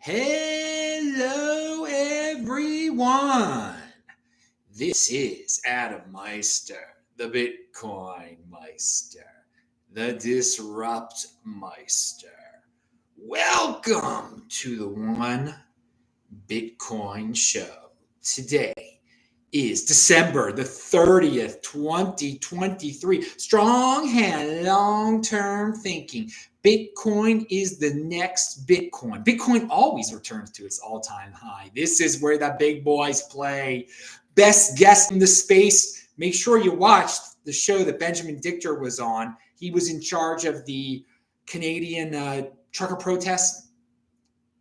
Hello, everyone. This is Adam Meister, the Bitcoin Meister, the Disrupt Meister. Welcome to the One Bitcoin Show. Today is December the 30th, 2023. Strong hand, long-term thinking. Bitcoin is the next Bitcoin. Bitcoin always returns to its all-time high. This is where the big boys play. Best guest in the space. Make sure you watched the show that Benjamin Dichter was on. He was in charge of the Canadian trucker protest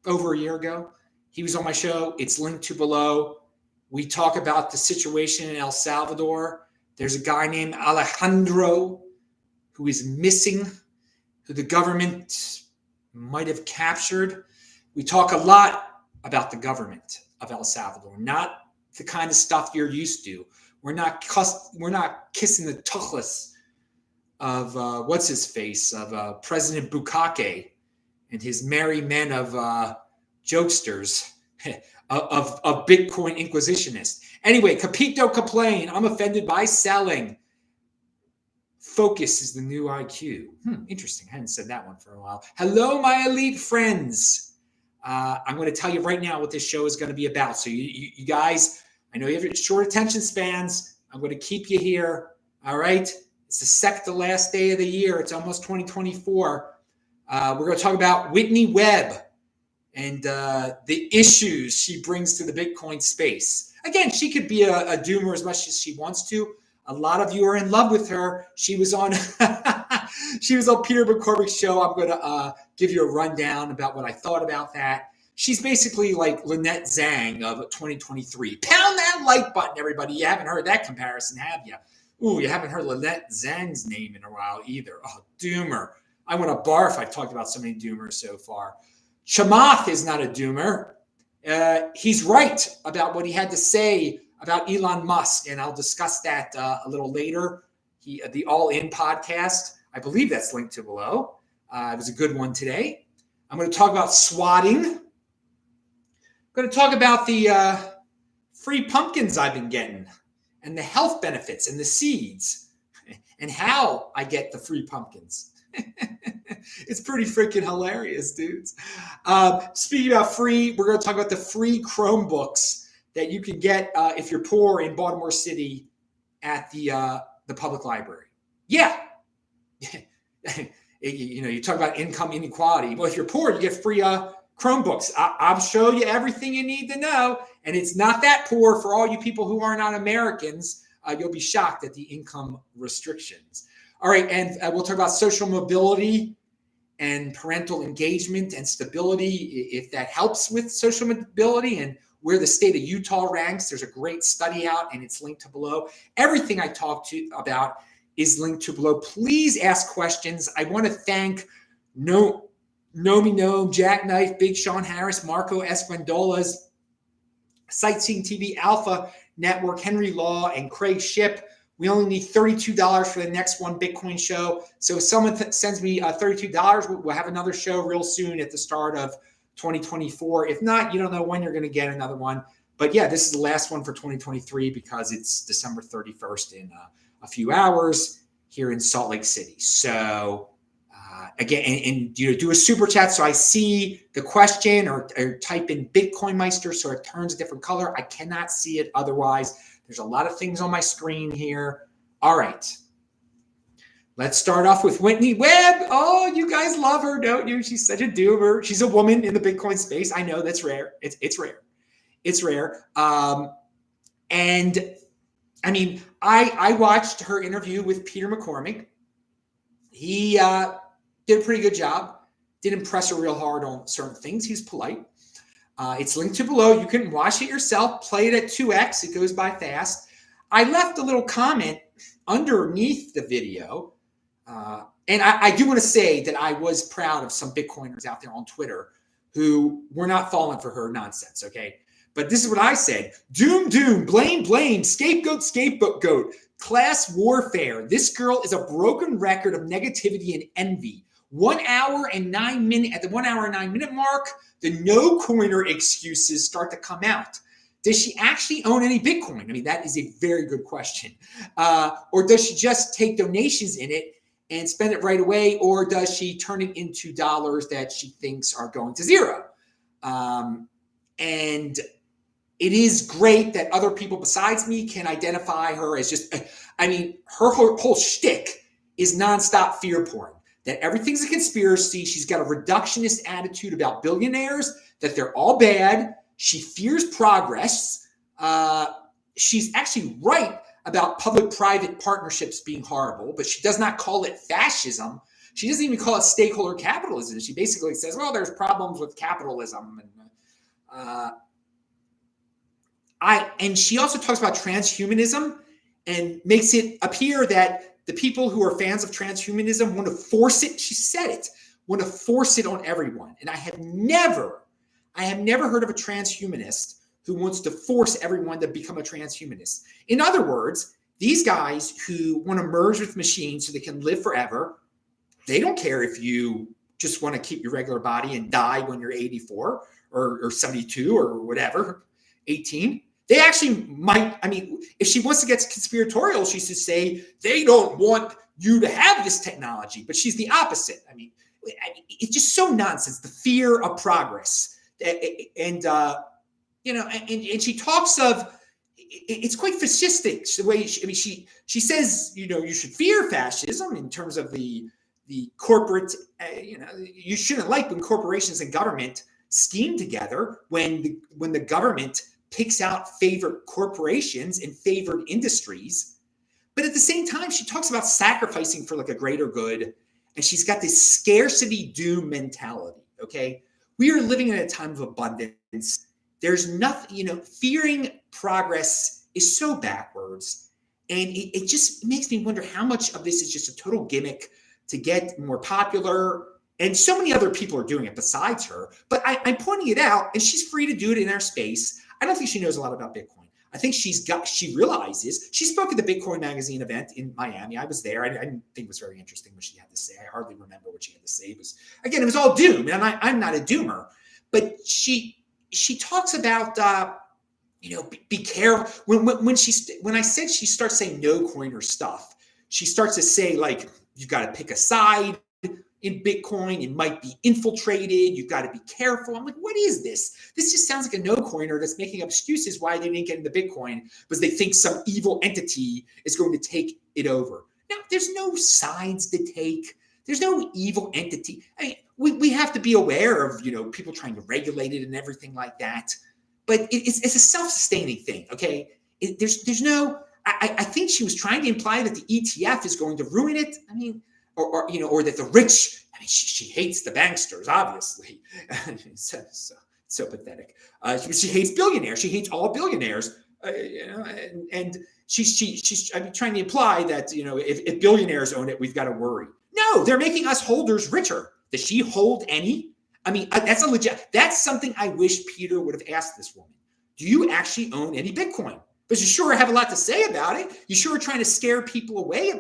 over a year ago. He was on my show. It's linked to below. We talk about the situation in El Salvador. There's a guy named Alejandro who is missing, who the government might have captured. We talk a lot about the government of El Salvador, not the kind of stuff you're used to. We're not kissing the tuchus of what's his face, of President Bukake and his merry men of jokesters, of Bitcoin inquisitionists. Anyway, capito complain. I'm offended by selling. Focus is the new IQ. Interesting. I hadn't said that one for a while. Hello, my elite friends. I'm going to tell you right now what this show is going to be about. So you guys, I know you have short attention spans. I'm going to keep you here. All right. It's the second to last day of the year. It's almost 2024. We're going to talk about Whitney Webb and the issues she brings to the Bitcoin space. Again, she could be a doomer as much as she wants to. A lot of you are in love with her. She was on Peter McCormack's show. I'm going to give you a rundown about what I thought about that. She's basically like Lynette Zang of 2023. Pound that like button, everybody. You haven't heard that comparison, have you? Ooh, you haven't heard Lynette Zang's name in a while either. Oh, doomer. I want to barf. I've talked about so many doomers so far. Chamath is not a doomer. He's right about what he had to say about Elon Musk, and I'll discuss that a little later. The All In podcast, I believe that's linked to below. It was a good one today. I'm going to talk about swatting. I'm going to talk about the free pumpkins I've been getting and the health benefits and the seeds and how I get the free pumpkins. It's pretty freaking hilarious, dudes. Speaking about free, we're going to talk about the free Chromebooks that you can get if you're poor in Baltimore City at the public library. Yeah. You talk about income inequality. Well, if you're poor, you get free Chromebooks. I'll show you everything you need to know. And it's not that poor for all you people who are not Americans. You'll be shocked at the income restrictions. All right, and we'll talk about social mobility and parental engagement and stability, if that helps with social mobility and where the state of Utah ranks. There's a great study out, and it's linked to below. Everything I talked to about is linked to below. Please ask questions. I want to thank Nomee Nome, Jackknife, Big Sean Harris, Marco Esquandolez, Sightseeing TV, Alpha Network, Henry Law, and Craig Shipp. We only need $32 for the next One Bitcoin Show. So if someone sends me $32, we'll have another show real soon at the start of 2024. If not, you don't know when you're going to get another one. But yeah, this is the last one for 2023 because it's December 31st in a few hours here in Salt Lake City. So again, and do a super chat so I see the question, or type in Bitcoin Meister so it turns a different color. I cannot see it otherwise. There's a lot of things on my screen here. All right. Let's start off with Whitney Webb. Oh, you guys love her, don't you? She's such a doomer. She's a woman in the Bitcoin space. I know that's rare. It's rare. It's rare. And I mean, I watched her interview with Peter McCormack. He did a pretty good job. Did impress her real hard on certain things. He's polite. It's linked to below. You can watch it yourself. Play it at 2x. It goes by fast. I left a little comment underneath the video. And I do want to say that I was proud of some Bitcoiners out there on Twitter who were not falling for her nonsense, okay? But this is what I said. Doom, doom, blame, blame, scapegoat, scapegoat, class warfare. This girl is a broken record of negativity and envy. at the 1 hour and 9 minute mark, the no coiner excuses start to come out. Does she actually own any Bitcoin? I mean, that is a very good question. Or does she just take donations in it and spend it right away? Or does she turn it into dollars that she thinks are going to zero? And it is great that other people besides me can identify her as just, I mean, her whole shtick is nonstop fear porn. That everything's a conspiracy. She's got a reductionist attitude about billionaires, that they're all bad. She fears progress. She's actually right about public-private partnerships being horrible, but she does not call it fascism. She doesn't even call it stakeholder capitalism. She basically says, well, there's problems with capitalism. And she also talks about transhumanism and makes it appear that the people who are fans of transhumanism want to force it. She said it, want to force it on everyone. And I have never heard of a transhumanist who wants to force everyone to become a transhumanist. In other words, these guys who want to merge with machines so they can live forever, they don't care if you just want to keep your regular body and die when you're 84 or 72 or whatever, 18. They actually might, I mean, if she wants to get conspiratorial, she should say they don't want you to have this technology, but she's the opposite. I mean, it's just so nonsense, the fear of progress. And she talks of, it's quite fascistic the way she says, you should fear fascism in terms of the corporate, you shouldn't like when corporations and government scheme together when the government picks out favorite corporations and favored industries. But at the same time, she talks about sacrificing for like a greater good. And she's got this scarcity doom mentality. Okay. We are living in a time of abundance. There's nothing, fearing progress is so backwards. And it just makes me wonder how much of this is just a total gimmick to get more popular. And so many other people are doing it besides her. But I'm pointing it out, and she's free to do it in our space. I don't think she knows a lot about Bitcoin. I think she realizes, she spoke at the Bitcoin Magazine event in Miami. I was there. I didn't think it was very interesting what she had to say. I hardly remember what she had to say. It was all doom. And I'm not a doomer. But she talks about, be careful. When I said she starts saying no coiner stuff, she starts to say, like, you've got to pick a side in Bitcoin. It might be infiltrated. You've got to be careful. I'm like, what is this? This just sounds like a no coiner that's making up excuses why they didn't get into Bitcoin because they think some evil entity is going to take it over. Now, there's no sides to take. There's no evil entity. I mean, we have to be aware of, people trying to regulate it and everything like that. But it's a self-sustaining thing, okay? There's no, I think she was trying to imply that the ETF is going to ruin it. I mean, or that the rich, I mean, she hates the banksters, obviously. so pathetic. She hates billionaires. She hates all billionaires, and she's trying to imply that, if billionaires own it, we've got to worry. No, they're making us holders richer. Does she hold any? I mean, that's something I wish Peter would have asked this woman. Do you actually own any Bitcoin? But you sure have a lot to say about it. You sure are trying to scare people away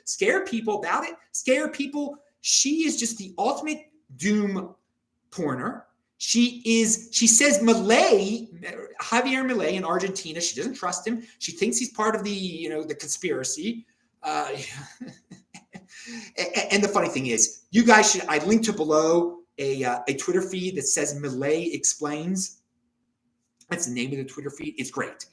scare people about it, scare people. She is just the ultimate doom porner. She says Javier Milei in Argentina, she doesn't trust him. She thinks he's part of the conspiracy. And the funny thing is, you guys I linked to below a Twitter feed that says Milei Explains. That's the name of the Twitter feed. It's great.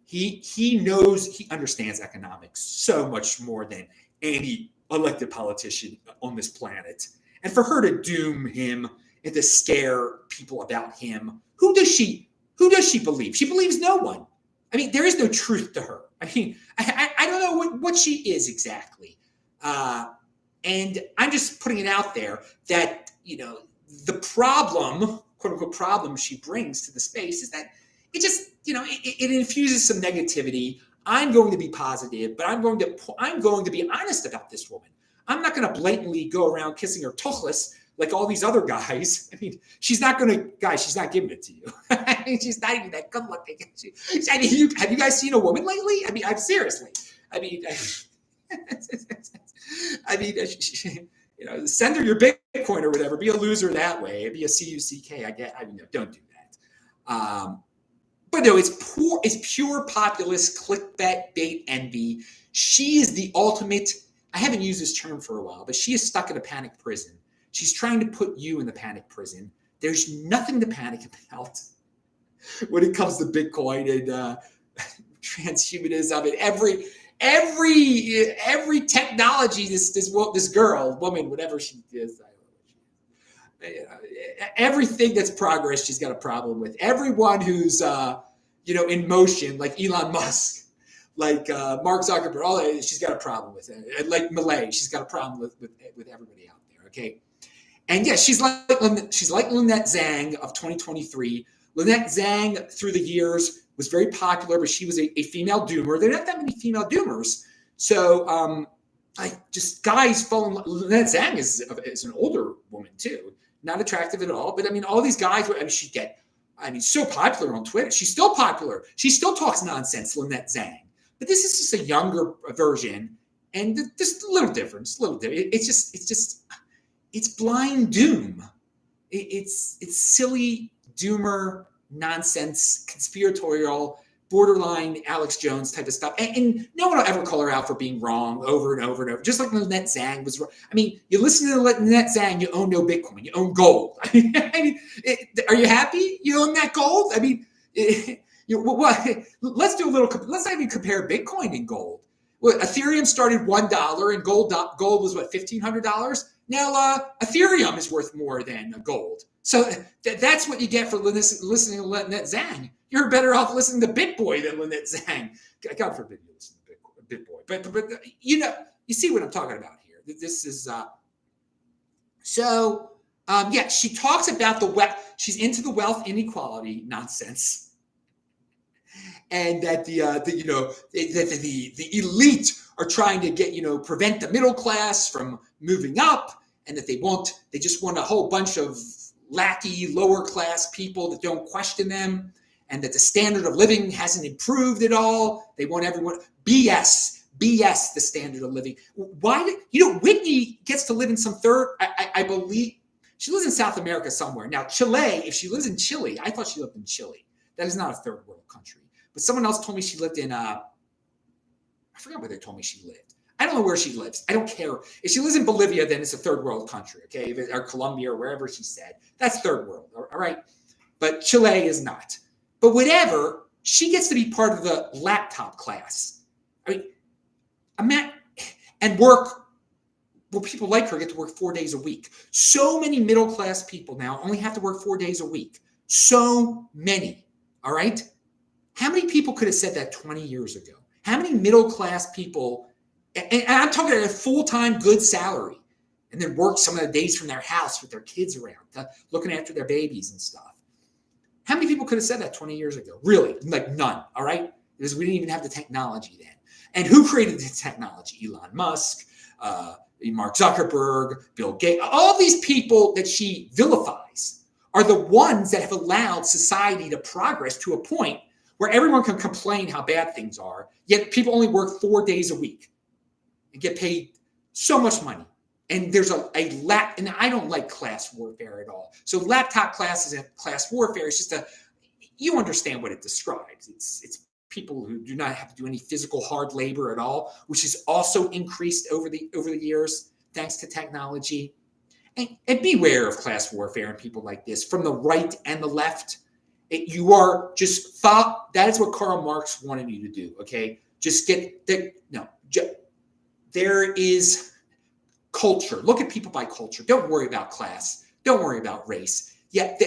He understands economics so much more than any elected politician on this planet. And for her to doom him and to scare people about him, who does she believe? She believes no one. I mean, there is no truth to her. I mean, I don't know what she is exactly. And I'm just putting it out there that, the problem, quote unquote problem she brings to the space is that it just, it infuses some negativity. I'm going to be positive, but I'm going to be honest about this woman. I'm not going to blatantly go around kissing her tochlis like all these other guys. I mean, she's not giving it to you. I mean, she's not even that good looking. Have you guys seen a woman lately? I mean, seriously. I mean, send her your Bitcoin or whatever. Be a loser that way. Be a CUCK. Don't do that. But no, it's pure populist clickbait, bait, envy. She is the ultimate. I haven't used this term for a while, but she is stuck in a panic prison. She's trying to put you in the panic prison. There's nothing to panic about when it comes to Bitcoin and transhumanism and every technology. This woman, whatever she is, everything that's progress, she's got a problem with. Everyone who's in motion, like Elon Musk, like Mark Zuckerberg, all that, she's got a problem with it. And like Malay, she's got a problem with everybody out there. Okay, and yeah, she's like Lynette Zang of 2023. Lynette Zang through the years was very popular, but she was a female doomer. There are not that many female doomers, so just guys fall in love. Lynette Zang is an older woman too, not attractive at all. But I mean, all these guys. So popular on Twitter. She's still popular. She still talks nonsense, Lynette Zang. But this is just a younger version, and just a little difference. It's blind doom. It's silly doomer nonsense, conspiratorial, borderline Alex Jones type of stuff. And no one will ever call her out for being wrong over and over and over. Just like Lynette Zang was wrong. I mean, you listen to Lynette Zang, you own no Bitcoin, you own gold. Are you happy you own that gold? I mean, let's do a little. Let's not even compare Bitcoin and gold. Well, Ethereum started $1 and gold was what, $1,500. Now Ethereum is worth more than gold. So that's what you get for listening to Lynette Zang. You're better off listening to BitBoy than Lynette Zang. God forbid you listen to BitBoy. But you see what I'm talking about here. This is she talks about the wealth. She's into the wealth inequality nonsense, and that the elite are trying to prevent the middle class from moving up, and that they just want a whole bunch of lackey lower class people that don't question them, and that the standard of living hasn't improved at all. They want everyone BS the standard of living. Why Whitney gets to live in some third, I believe she lives in South America somewhere. Now Chile, if she lives in Chile, I thought she lived in Chile. That is not a third world country. But someone else told me she lived in I forgot where they told me she lived. I don't know where she lives. I don't care. If she lives in Bolivia, then it's a third world country, okay? Or Colombia or wherever she said. That's third world, all right? But Chile is not. But whatever, she gets to be part of the laptop class. I mean, and work, well, people like her get to work 4 days a week. So many middle class people now only have to work 4 days a week. So many, all right? How many people could have said that 20 years ago? How many middle class people, and I'm talking about a full-time good salary, and then work some of the days from their house with their kids around, looking after their babies and stuff. How many people could have said that 20 years ago? Really? Like none, all right? Because we didn't even have the technology then. And who created the technology? Elon Musk, Mark Zuckerberg, Bill Gates. All these people that she vilifies are the ones that have allowed society to progress to a point where everyone can complain how bad things are, yet people only work 4 days a week and get paid so much money. And there's and I don't like class warfare at all. So laptop classes and class warfare is just you understand what it describes. It's people who do not have to do any physical hard labor at all, which has also increased over the years thanks to technology. And beware of class warfare and people like this from the right and the left. You are just that is what Karl Marx wanted you to do. Okay, just get there. No, there is culture. Look at people by culture. Don't worry about class. Don't worry about race.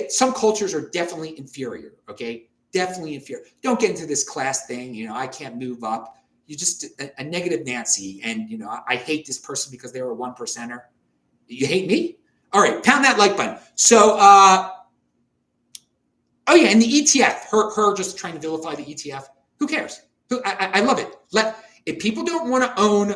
Some cultures are definitely inferior. Okay, definitely inferior. Don't get into this class thing. I can't move up. You're just a negative Nancy, and I hate this person because they were a 1%er. You hate me? All right, pound that like button. So, oh yeah, and the ETF. Her just trying to vilify the ETF. Who cares? I love it. If people don't want to own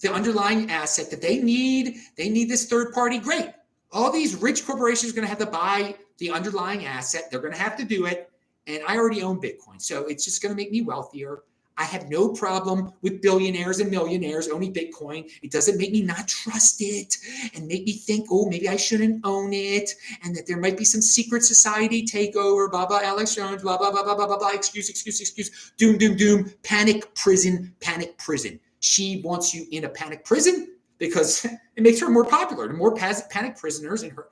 the underlying asset that they need this third party, great. All these rich corporations are going to have to buy the underlying asset. They're going to have to do it. And I already own Bitcoin. So it's just going to make me wealthier. I have no problem with billionaires and millionaires owning Bitcoin. It doesn't make me not trust it and make me think, oh, maybe I shouldn't own it, and that there might be some secret society takeover, blah, blah, Alex Jones, blah, blah, blah, blah, blah, blah, blah, excuse, doom, doom, doom, panic prison. She wants you in a panic prison because it makes her more popular. The more panic prisoners in her,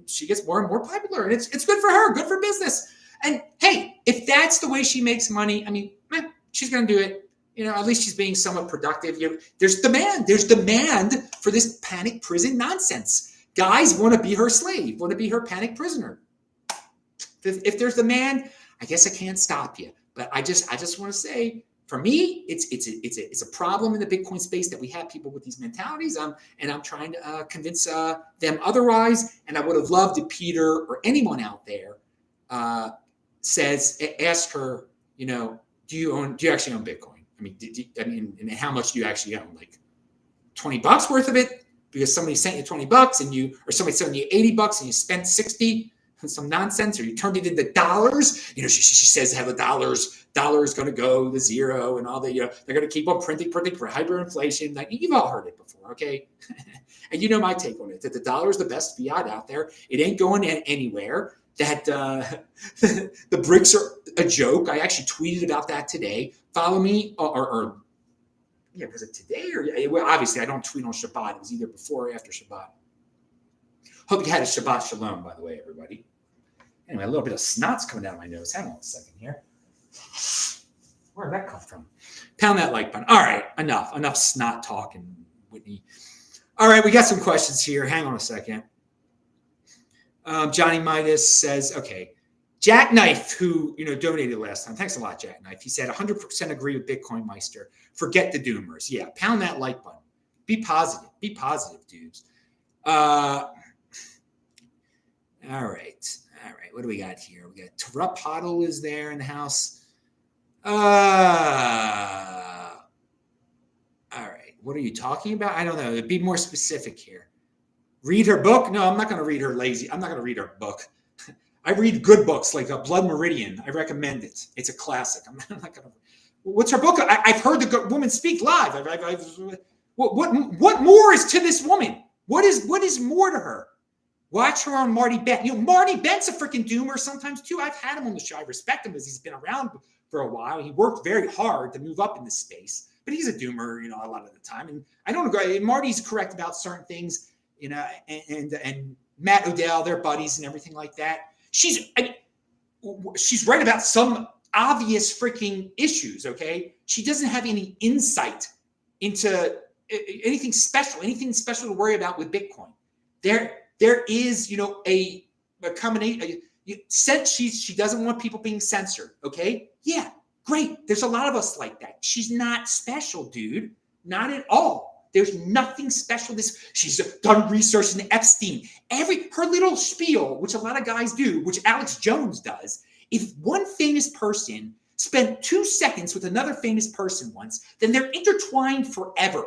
she gets more and more popular, and it's good for her, good for business. And hey, if that's the way she makes money, I mean, she's going to do it. At least she's being somewhat productive. There's demand for this panic prison nonsense. Guys want to be her slave, want to be her panic prisoner. If there's demand, I guess I can't stop you. But I just want to say, for me, it's a problem in the Bitcoin space that we have people with these mentalities. And I'm trying to convince them otherwise. And I would have loved if Peter or anyone out there ask her, do you actually own Bitcoin? And how much do you actually own? Like $20 worth of it because somebody sent you $20 or somebody sent you $80 and you spent 60 on some nonsense, or you turned it into dollars. She says how the dollar is going to go to zero and all the, they're going to keep on printing for hyperinflation. Like you've all heard it before, okay? And my take on it, that the dollar is the best fiat out there. It ain't going anywhere. That the BRICS are a joke. I actually tweeted about that today. Follow me, was it today? Well, obviously, I don't tweet on Shabbat. It was either before or after Shabbat. Hope you had a Shabbat Shalom, by the way, everybody. Anyway, a little bit of snot's coming out of my nose. Hang on a second here. Where did that come from? Pound that like button. All right, enough snot talking, Whitney. All right, we got some questions here. Hang on a second. Johnny Midas says, okay, Jackknife, who donated last time. Thanks a lot, Jackknife. He said 100% agree with Bitcoin Meister. Forget the doomers. Yeah, pound that like button. Be positive, dudes. All right. What do we got here? We got Terapodal is there in the house. All right. What are you talking about? I don't know. Be more specific here. Read her book? No, I'm not going to read her lazy. I'm not going to read her book. I read good books like Blood Meridian. I recommend it. It's a classic. I'm not going to. What's her book? I've heard the woman speak live. What more is to this woman? What is more to her? Watch her on Marty Bent. Marty Bent's a freaking doomer sometimes too. I've had him on the show. I respect him because he's been around for a while. He worked very hard to move up in this space, but he's a doomer, a lot of the time. And I don't agree. Marty's correct about certain things, and Matt Odell, they're buddies and everything like that. She's right about some obvious freaking issues. Okay, she doesn't have any insight into anything special to worry about with Bitcoin. There is, a combination. Since she doesn't want people being censored. Okay, yeah, great. There's a lot of us like that. She's not special, dude. Not at all. There's nothing special. She's done research into Epstein. Her little spiel, which a lot of guys do, which Alex Jones does. If one famous person spent 2 seconds with another famous person once, then they're intertwined forever.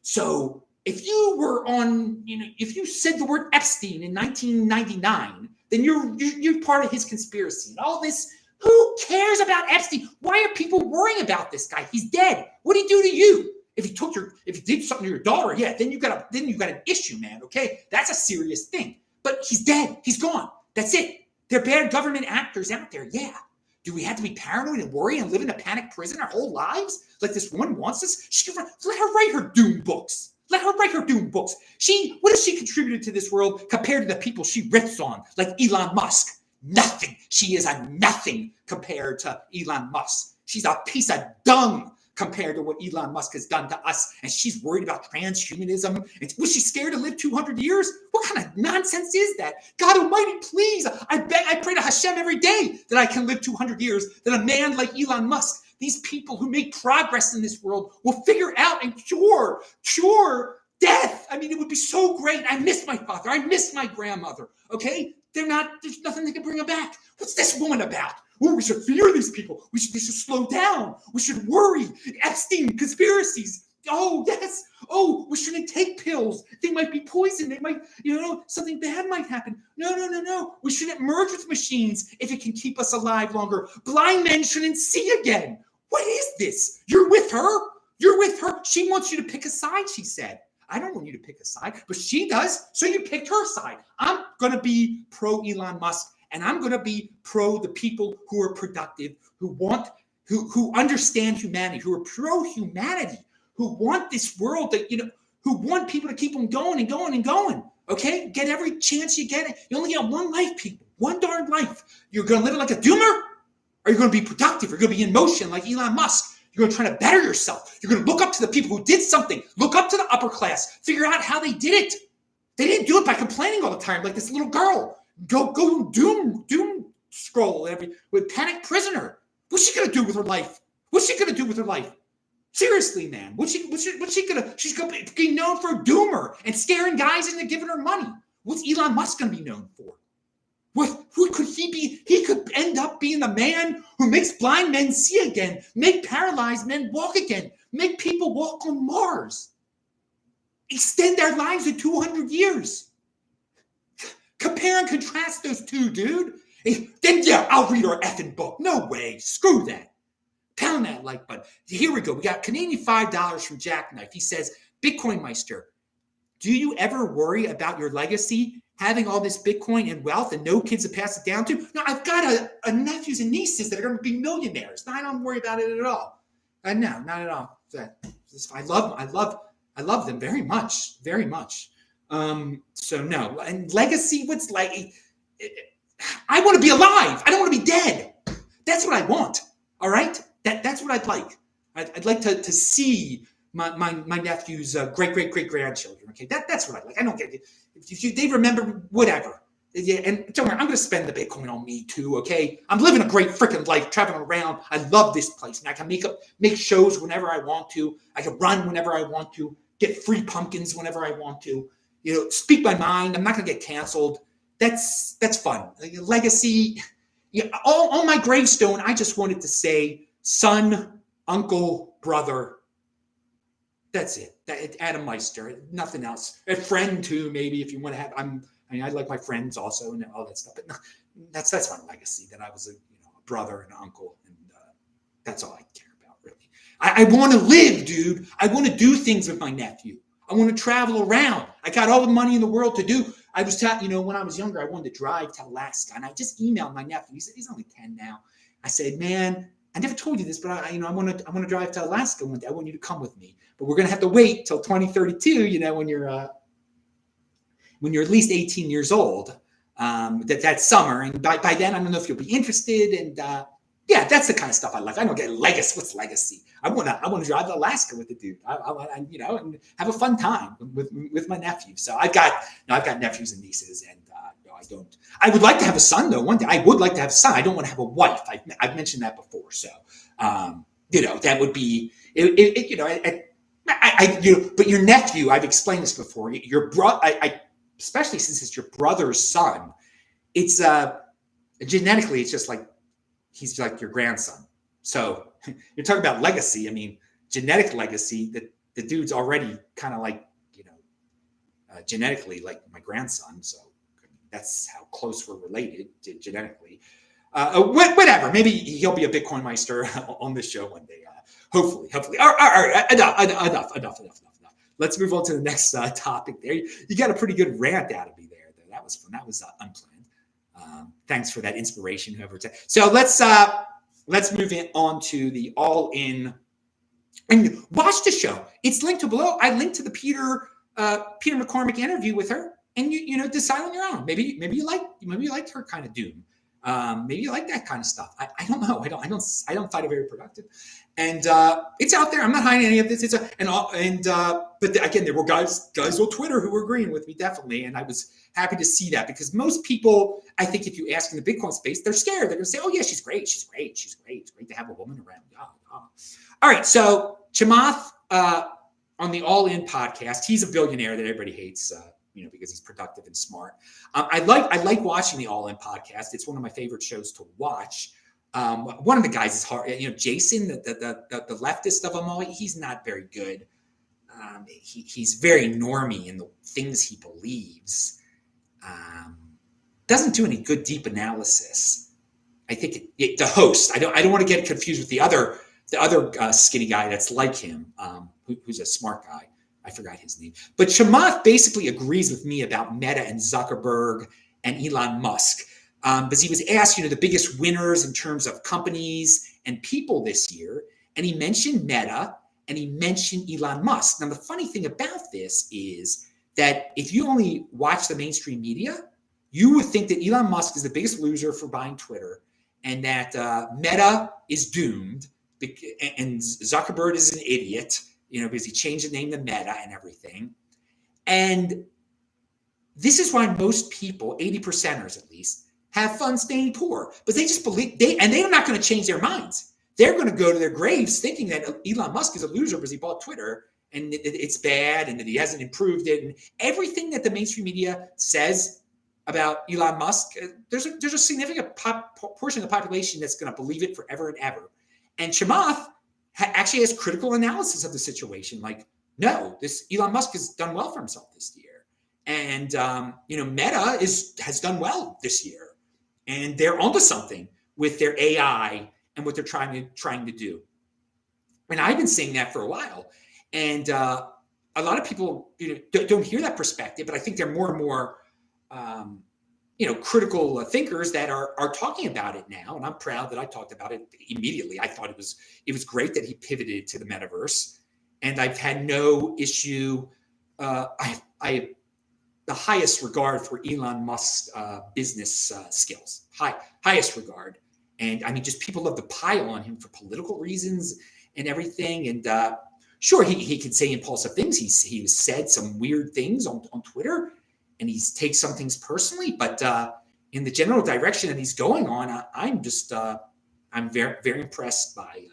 So if you were if you said the word Epstein in 1999, then you're part of his conspiracy. And all this, who cares about Epstein? Why are people worrying about this guy? He's dead. What did he do to you? If he did something to your daughter, yeah, then you got an issue, man. Okay, that's a serious thing. But he's dead. He's gone. That's it. They're bad government actors out there. Yeah. Do we have to be paranoid and worry and live in a panic prison our whole lives? Like this woman wants us? Let her write her doom books. Let her write her doom books. What has she contributed to this world compared to the people she rips on, like Elon Musk? Nothing. She is a nothing compared to Elon Musk. She's a piece of dung compared to what Elon Musk has done to us. And she's worried about transhumanism. Was she scared to live 200 years? What kind of nonsense is that? God almighty, please. I pray to Hashem every day that I can live 200 years, that a man like Elon Musk, these people who make progress in this world, will figure out and cure death. I mean, it would be so great. I miss my father. I miss my grandmother. Okay? There's nothing that can bring them back. What's this woman about? Oh, we should fear these people. They should slow down. We should worry. Epstein, conspiracies. Oh, yes. Oh, we shouldn't take pills. They might be poison. They might, something bad might happen. No. We shouldn't merge with machines if it can keep us alive longer. Blind men shouldn't see again. What is this? You're with her? You're with her? She wants you to pick a side, she said. I don't want you to pick a side, but she does. So you picked her side. I'm going to be pro Elon Musk, and I'm going to be pro the people who are productive, who understand humanity, who are pro humanity, who want this world that, who want people to keep on going and going and going. Okay? Get every chance you get. You only got one life, people. One darn life. You're going to live it like a doomer, or you're going to be productive. You're going to be in motion like Elon Musk. You're going to try to better yourself. You're going to look up to the people who did something. Look up to the upper class. Figure out how they did it. They didn't do it by complaining all the time like this little girl. Go doom scroll with Panic Prisoner. What's she going to do with her life? What's she going to do with her life? Seriously, man. What's she going to? She's going to be known for a doomer and scaring guys into giving her money. What's Elon Musk going to be known for? Who could he be? He could end up being the man who makes blind men see again, make paralyzed men walk again, make people walk on Mars, extend their lives to 200 years. Compare and contrast those two, dude. Then, yeah, I'll read our effing book. No way. Screw that. Pound that like button. Here we go. We got Canadian $5 from Jacknife. He says, Bitcoin Meister, do you ever worry about your legacy? Having all this Bitcoin and wealth and no kids to pass it down to? No, I've got a nephews and nieces that are going to be millionaires. No, I don't worry about it at all. No, not at all. I love them very much, very much. So no, and legacy. What's like? I want to be alive. I don't want to be dead. That's what I want. All right. That's what I'd like. I'd like to see my nephew's great grandchildren. Okay, that's what I like. I don't get it. If they remember, whatever. Yeah, and don't worry, I'm going to spend the Bitcoin on me too. Okay, I'm living a great freaking life, traveling around. I love this place, and I can make shows whenever I want to. I can run whenever I want to. Get free pumpkins whenever I want to. Speak my mind. I'm not going to get canceled. That's fun. Legacy. Yeah, on my gravestone, I just wanted to say, son, uncle, brother. That's it. Adam Meister. Nothing else. A friend too, maybe, if you want to have. I like my friends also and all that stuff. But no, that's my legacy. That I was a brother and uncle, and that's all I care about, really. I want to live, dude. I want to do things with my nephew. I want to travel around. I got all the money in the world to do. I was when I was younger, I wanted to drive to Alaska, and I just emailed my nephew. He said he's only 10 now. I said, man, I never told you this, but I want to drive to Alaska one day. I want you to come with me, but we're gonna have to wait till 2032. When you're at least 18 years old, that summer, and by then I don't know if you'll be interested. And yeah, that's the kind of stuff I like. I don't get legacy. What's legacy? I want to drive to Alaska with the dude. And have a fun time with my nephew. So I've got nephews and nieces, and I don't. I would like to have a son though. One day I would like to have a son. I don't want to have a wife. I've mentioned that before. So that would be but your nephew. I've explained this before. Your brother. Especially since it's your brother's son. It's genetically, it's just like he's like your grandson. So you're talking about legacy. I mean, genetic legacy. The dude's already kind of like genetically like my grandson. So that's how close we're related genetically. Whatever. Maybe he'll be a Bitcoin Meister on this show one day. Hopefully. All right. Enough. Let's move on to the next topic. There, you got a pretty good rant out of me there. That was fun. That was unplanned. Thanks for that inspiration, whoever. So let's move on to the all-in. And watch the show. It's linked to below. I linked to the Peter McCormack interview with her, and you decide on your own. Maybe you liked her kind of doom. Maybe you like that kind of stuff. I don't know. I don't find it very productive. And it's out there. I'm not hiding any of this. But again, there were guys on Twitter who were agreeing with me, definitely. And I was happy to see that, because most people, I think, if you ask in the Bitcoin space, they're scared. They're going to say, "Oh yeah, she's great. She's great. It's great to have a woman around." Yeah. All right. So Chamath on the All In podcast, he's a billionaire that everybody hates. Because he's productive and smart. I like watching the All In podcast. It's one of my favorite shows to watch. One of the guys is hard. Jason, the leftist of them all. He's not very good. He's very normie in the things he believes. Doesn't do any good deep analysis. I think the host. I don't want to get confused with the other the other skinny guy that's like him, who's a smart guy. I forgot his name. But Chamath basically agrees with me about Meta and Zuckerberg and Elon Musk. Because he was asked, the biggest winners in terms of companies and people this year. And he mentioned Meta and he mentioned Elon Musk. Now, the funny thing about this is that if you only watch the mainstream media, you would think that Elon Musk is the biggest loser for buying Twitter and that Meta is doomed and Zuckerberg is an idiot, because he changed the name to Meta and everything. And this is why most people, 80%ers at least, have fun staying poor. But they just believe, they're not going to change their minds. They're going to go to their graves thinking that Elon Musk is a loser because he bought Twitter and it's bad and that he hasn't improved it. And everything that the mainstream media says about Elon Musk, there's a significant portion of the population that's going to believe it forever and ever. And Chamath actually has critical analysis of the situation. Like, no, this Elon Musk has done well for himself this year. And, Meta has done well this year. And they're onto something with their AI and what they're trying to do. And I've been saying that for a while. And a lot of people don't hear that perspective, but I think there are more and more critical thinkers that are talking about it now. And I'm proud that I talked about it immediately. I thought it was great that he pivoted to the metaverse. And I've had no issue. I have the highest regard for Elon Musk's business skills, highest regard. And I mean, just people love to pile on him for political reasons and everything. And sure, he can say impulsive things. He said some weird things on Twitter, and he takes some things personally. But in the general direction that he's going on, I'm very, very impressed by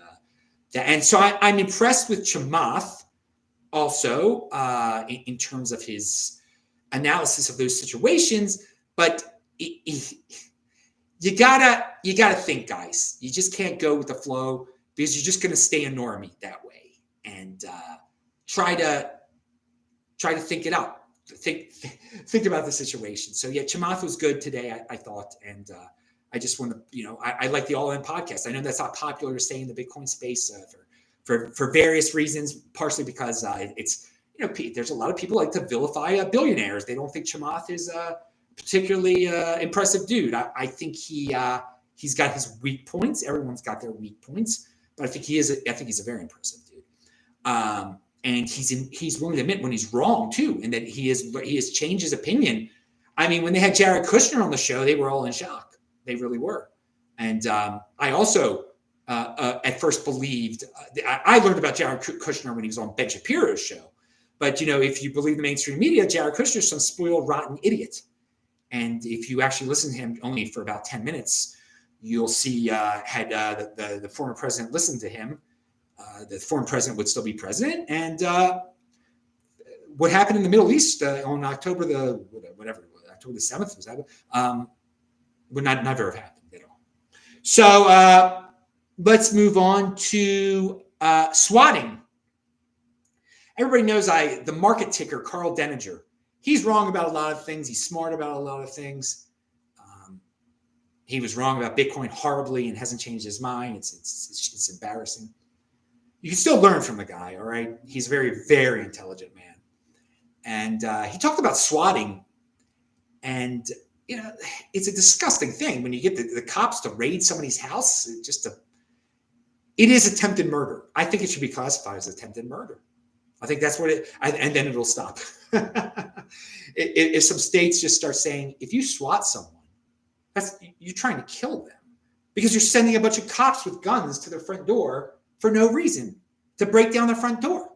that. And so I'm impressed with Chamath also in terms of his analysis of those situations. But you gotta think, guys. You just can't go with the flow because you're just going to stay a normie that way. And try to think it out. Think about the situation. So yeah, Chamath was good today, I thought, and I just want to, I like the All In podcast. I know that's not popular to say in the Bitcoin space for various reasons, partially because it's there's a lot of people like to vilify billionaires. They don't think Chamath is a particularly impressive dude. I think he's got his weak points. Everyone's got their weak points, but I think he's a very impressive dude. And he's willing to admit when he's wrong too, and that he has changed his opinion. I mean, when they had Jared Kushner on the show, they were all in shock. They really were. And I also at first believed I learned about Jared Kushner when he was on Ben Shapiro's show. But if you believe the mainstream media, Jared Kushner's some spoiled, rotten idiot. And if you actually listen to him only for about 10 minutes, you'll see had the former president listened to him, the former president would still be president. And what happened in the Middle East on October the 7th was that would not never have happened at all. So let's move on to swatting. Everybody knows the market ticker, Carl Denninger. He's wrong about a lot of things. He's smart about a lot of things. He was wrong about Bitcoin horribly and hasn't changed his mind. It's embarrassing. You can still learn from the guy, all right? He's a very, very intelligent man. And he talked about swatting. And, it's a disgusting thing when you get the cops to raid somebody's house. It is attempted murder. I think it should be classified as attempted murder. I think that's what and then it'll stop. If some states just start saying, if you swat someone, you're trying to kill them because you're sending a bunch of cops with guns to their front door for no reason to break down their front door.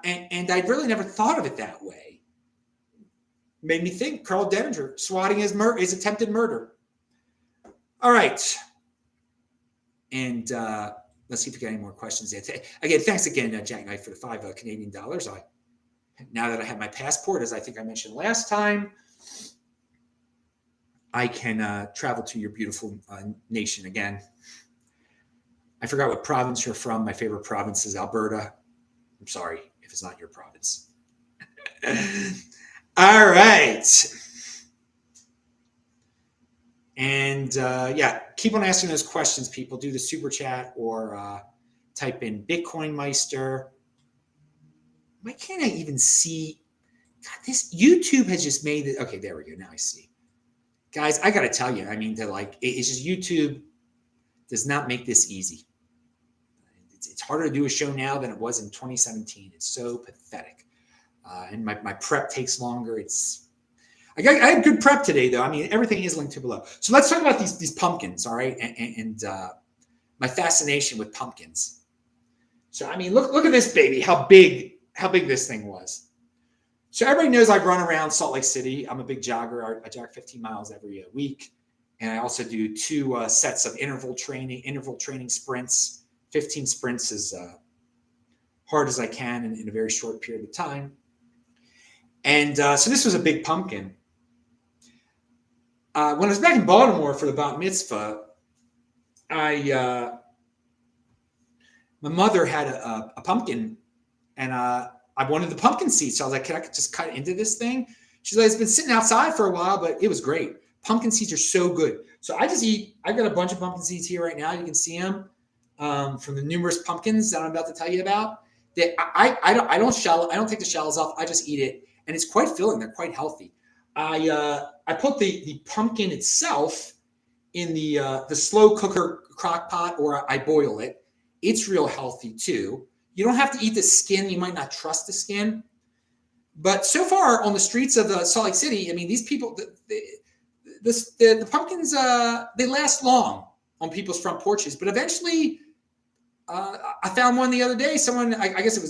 And I'd really never thought of it that way. Made me think Carl Denninger, swatting is attempted murder. All right. And let's see if we got any more questions. Again, thanks again, Jackknife, for the $5 Canadian dollars. Now that I have my passport, as I think I mentioned last time, I can travel to your beautiful nation again. I forgot what province you're from. My favorite province is Alberta. I'm sorry if it's not your province. All right. And yeah, keep on asking those questions, people. Do the super chat or type in Bitcoin Meister. Why can't I even see? God, this YouTube has just made it. Okay, there we go. Now I see. Guys, I got to tell you, I mean, it's just YouTube does not make this easy. It's harder to do a show now than it was in 2017. It's so pathetic. And my prep takes longer. I had good prep today, though. I mean, everything is linked to below. So let's talk about these pumpkins, all right? And my fascination with pumpkins. So, I mean, look at this baby, how big this thing was. So everybody knows I run around Salt Lake City. I'm a big jogger. I jog 15 miles every week. And I also do 2 sets of interval training sprints. 15 sprints as hard as I can in a very short period of time. And so this was a big pumpkin. When I was back in Baltimore for the bat mitzvah, my mother had a pumpkin, and I wanted the pumpkin seeds. So I was like, can I just cut into this thing? She's like, it's been sitting outside for a while, but it was great. Pumpkin seeds are so good. So I got a bunch of pumpkin seeds here right now. You can see them from the numerous pumpkins that I'm about to tell you about. That I don't take the shells off. I just eat it, and it's quite filling. They're quite healthy. I put the pumpkin itself in the slow cooker crock pot, or I boil it. It's real healthy too. You don't have to eat the skin. You might not trust the skin. But so far on the streets of Salt Lake City, I mean, these people, the pumpkins, they last long on people's front porches. But eventually, I found one the other day. Someone, I guess it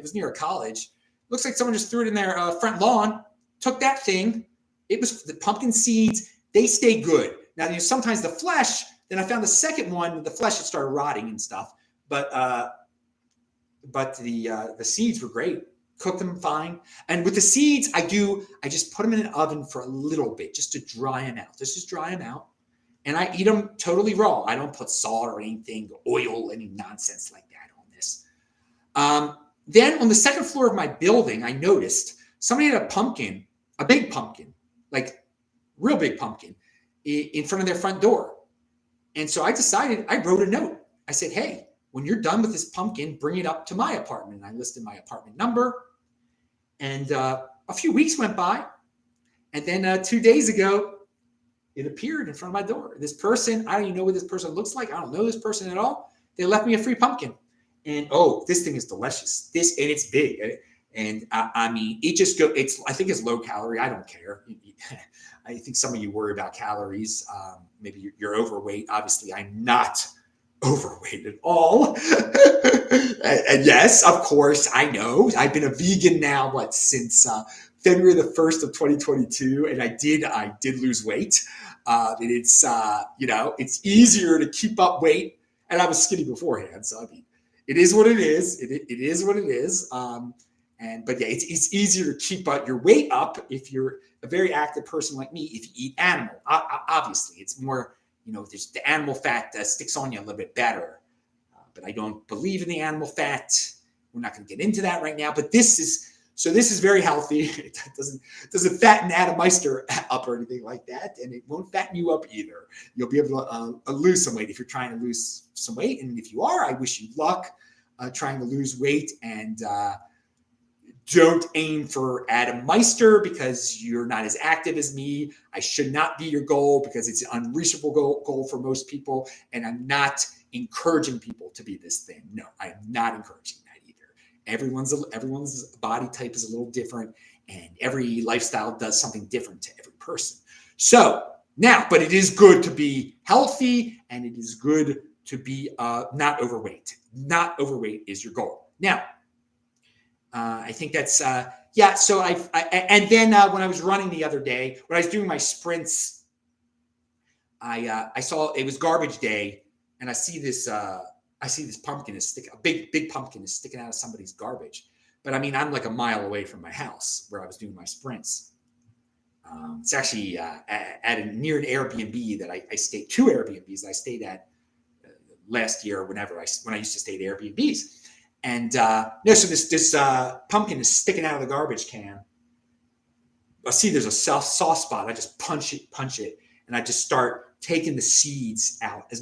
was near a college. Looks like someone just threw it in their front lawn, took that thing. It was the pumpkin seeds. They stay good. Now, sometimes the flesh, then I found the second one, the flesh had started rotting and stuff. But the seeds were great. Cooked them fine. And with the seeds, I just put them in an oven for a little bit just to dry them out. Just dry them out. And I eat them totally raw. I don't put salt or anything, oil, any nonsense like that on this. Then on the second floor of my building, I noticed somebody had a big pumpkin, like real big pumpkin, in front of their front door. And so I wrote a note. I said, hey, when you're done with this pumpkin, bring it up to my apartment. And I listed my apartment number. And a few weeks went by. And then 2 days ago, it appeared in front of my door. This person, I don't even know what this person looks like. I don't know this person at all. They left me a free pumpkin. And this thing is delicious. And it's big. And I mean, I think it's low calorie. I don't care. I think some of you worry about calories. Maybe you're overweight. Obviously, I'm not overweight at all. And yes, of course, I know. I've been a vegan now, since February the 1st of 2022, and I did lose weight. And it's easier to keep up weight, and I was skinny beforehand. So I mean, it is what it is. It is what it is. But yeah, it's easier to keep your weight up if you're a very active person like me. If you eat animal, obviously, it's more. There's the animal fat that sticks on you a little bit better. But I don't believe in the animal fat. We're not going to get into that right now. But this is very healthy. It doesn't fatten Adam Meister up or anything like that, and it won't fatten you up either. You'll be able to lose some weight if you're trying to lose some weight, and if you are, I wish you luck trying to lose weight. And don't aim for Adam Meister because you're not as active as me. I should not be your goal because it's an unreachable goal for most people, and I'm not encouraging people to be this thing. No, I am not encouraging that either. Everyone's body type is a little different, and every lifestyle does something different to every person. So now, but it is good to be healthy, and it is good to be not overweight. Not overweight is your goal. Now, I think that's yeah. So and then when I was running the other day, when I was doing my sprints, I saw it was garbage day, and I see this pumpkin a big pumpkin is sticking out of somebody's garbage. But I mean, I'm like a mile away from my house where I was doing my sprints. It's actually near an Airbnb that I stayed. 2 Airbnbs I stayed at last year, when I used to stay at Airbnbs. And so this pumpkin is sticking out of the garbage can. I see there's a soft spot. I just punch it, and I just start taking the seeds out,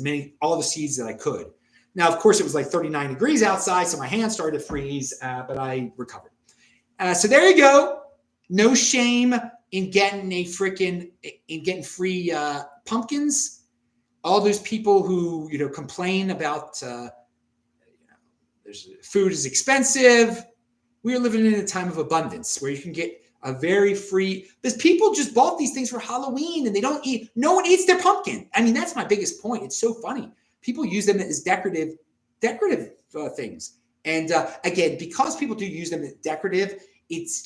all the seeds that I could. Now, of course, it was like 39 degrees outside, so my hands started to freeze, but I recovered. So there you go. No shame in getting free pumpkins. All those people who complain about food is expensive. We are living in a time of abundance where you can get a very free, because people just bought these things for Halloween and they don't eat. No one eats their pumpkin. I mean, that's my biggest point. It's so funny. People use them as decorative things. And again, because people do use them as decorative,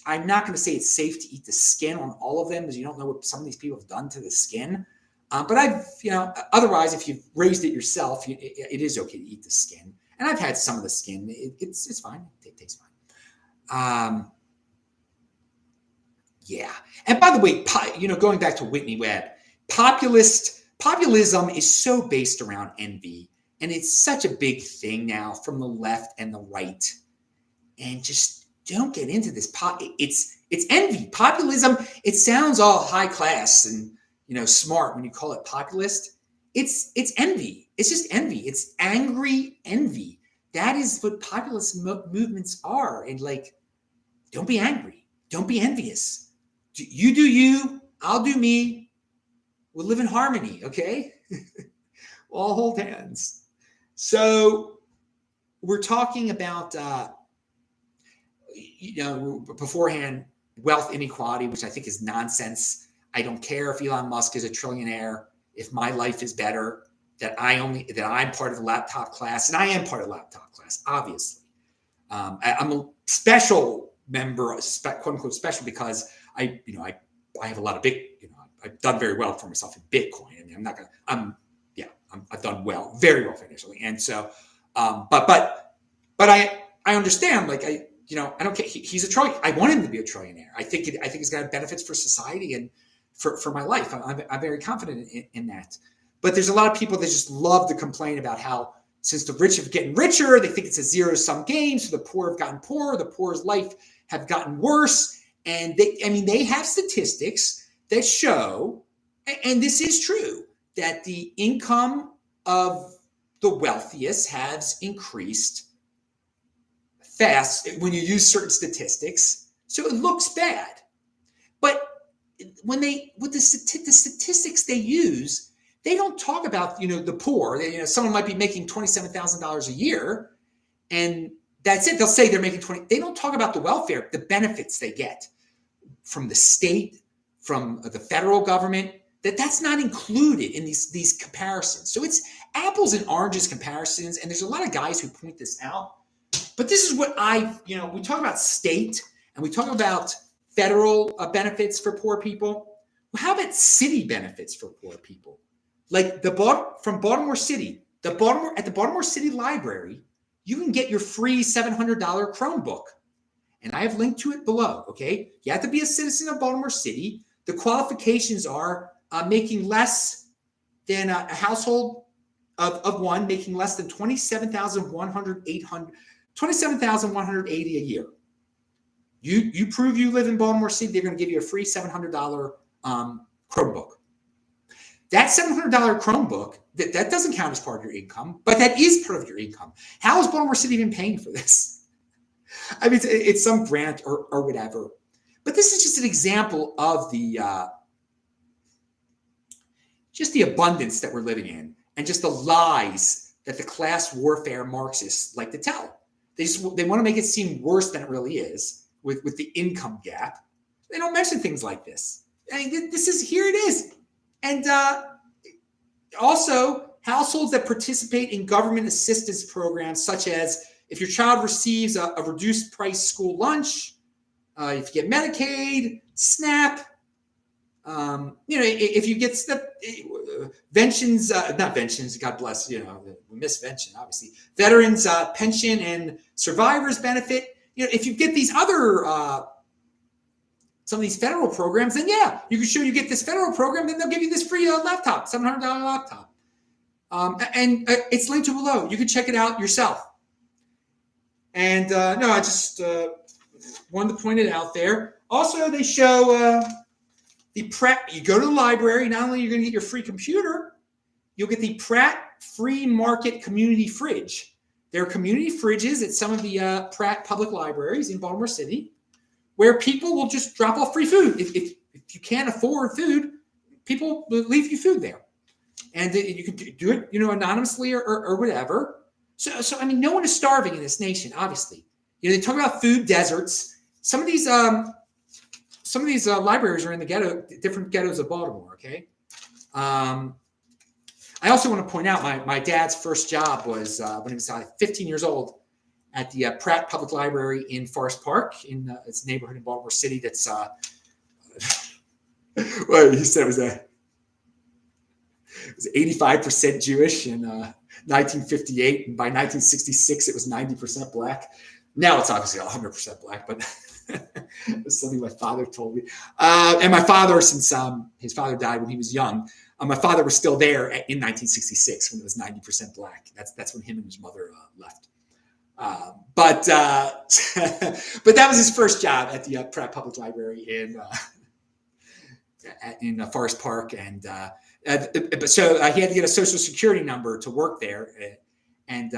I'm not going to say it's safe to eat the skin on all of them, because you don't know what some of these people have done to the skin. But otherwise, if you've raised it yourself, it is okay to eat the skin. And I've had some of the skin. It's fine. It tastes fine. Yeah. And by the way, going back to Whitney Webb, populism is so based around envy. And it's such a big thing now from the left and the right. And just don't get into this. It's envy. Populism, it sounds all high class and smart when you call it populist. It's envy. It's just envy. It's angry envy. That is what populist movements are. And don't be angry. Don't be envious. You do you. I'll do me. We'll live in harmony, okay? We'll all hold hands. So we're talking about, beforehand, wealth inequality, which I think is nonsense. I don't care if Elon Musk is a trillionaire, if my life is better, that I'm part of the laptop class, and I am part of the laptop class, obviously. I'm a special member, quote unquote special, because I have a lot of I've done very well for myself in Bitcoin. I mean, I've done very well financially. And so, but I understand, I don't care. He's a trillion. I want him to be a trillionaire. I think it's got benefits for society and for my life. I'm very confident in that. But there's a lot of people that just love to complain about how, since the rich have getting richer, they think it's a zero-sum game. So the poor have gotten poorer. The poor's life have gotten worse. And they have statistics that show, and this is true, that the income of the wealthiest has increased fast when you use certain statistics. So it looks bad. But with the statistics they use, they don't talk about, the poor. Someone might be making $27,000 a year, and that's it. They'll say they're making 20. They don't talk about the welfare, the benefits they get from the state, from the federal government. That's not included in these comparisons. So it's apples and oranges comparisons, and there's a lot of guys who point this out. But this is what we talk about state, and we talk about federal benefits for poor people. Well, how about city benefits for poor people? From Baltimore City, at the Baltimore City Library, you can get your free $700 Chromebook. And I have linked to it below, okay? You have to be a citizen of Baltimore City. The qualifications are making less than a household of one, making less than $27,180 a year. You prove you live in Baltimore City, they're going to give you a free $700 Chromebook. That $700 Chromebook, that doesn't count as part of your income, but that is part of your income. How is Baltimore City even paying for this? I mean, it's some grant or whatever. But this is just an example of the abundance that we're living in, and just the lies that the class warfare Marxists like to tell. They want to make it seem worse than it really is with the income gap. They don't mention things like this. I mean, here it is. And also, households that participate in government assistance programs, such as if your child receives a reduced price school lunch, if you get Medicaid, SNAP, if you get pensions, God bless, we miss pension, obviously, veterans pension and survivors benefit. If you get these other, some of these federal programs, then yeah, you can show you get this federal program, then they'll give you this free laptop, $700 laptop. And it's linked to below. You can check it out yourself. And I just wanted to point it out there. Also, they show You go to the library, not only are you going to get your free computer, you'll get the Pratt Free Market Community Fridge. There are community fridges at some of the Pratt public libraries in Baltimore City where people will just drop off free food. If you can't afford food, people will leave you food there. And you can do it, anonymously or whatever. So I mean, no one is starving in this nation, obviously. They talk about food deserts. Some of these libraries are in the different ghettos of Baltimore, okay? I also want to point out my dad's first job was when he was 15 years old at the Pratt Public Library in Forest Park, in its neighborhood in Baltimore City. That's well, he said it was 85% Jewish in 1958, and by 1966 it was 90% black. Now it's obviously 100% black, but it's something my father told me. And my father, since his father died when he was young, my father was still there in 1966 when it was 90% black. That's when him and his mother left. But that was his first job at the Pratt Public Library in Forest Park, and so he had to get a social security number to work there. And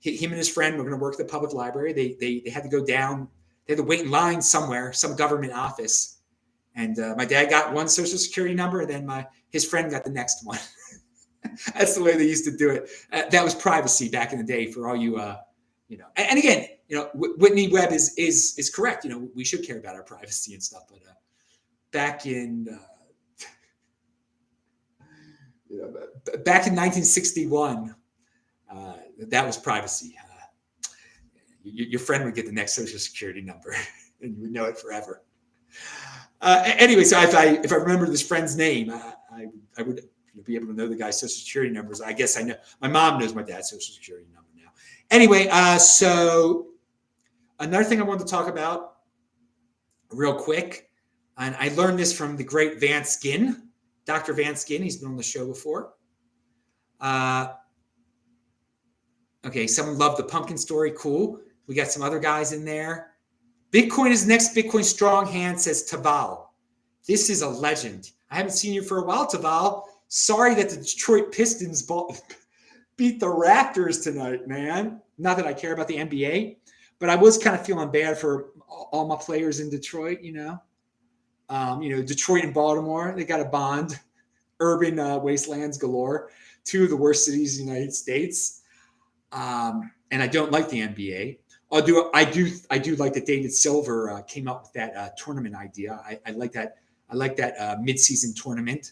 him and his friend were going to work at the public library. They had to go down. They had to wait in line somewhere, some government office. And my dad got one social security number, and then his friend got the next one. That's the way they used to do it. That was privacy back in the day for all you, And again, Whitney Webb is correct. We should care about our privacy and stuff. But back in 1961, that was privacy. Your friend would get the next social security number, and you would know it forever. Anyway, so if I remember this friend's name, I would be able to know the guy's social security numbers. I guess I know. My mom knows my dad's social security number now. Anyway, so another thing I wanted to talk about real quick, and I learned this from the great Van Skin, Dr. Van Skin. He's been on the show before. Okay, someone loved the pumpkin story. Cool. We got some other guys in there. Bitcoin is next. Bitcoin strong hand, says Taval. This is a legend. I haven't seen you for a while, Taval. Sorry that the Detroit Pistons beat the Raptors tonight, man. Not that I care about the NBA, but I was kind of feeling bad for all my players in Detroit, Detroit and Baltimore, they got a bond. Urban wastelands galore. Two of the worst cities in the United States. And I don't like the NBA. I do like that David Silver came up with that tournament idea. I like that. I like that mid-season tournament.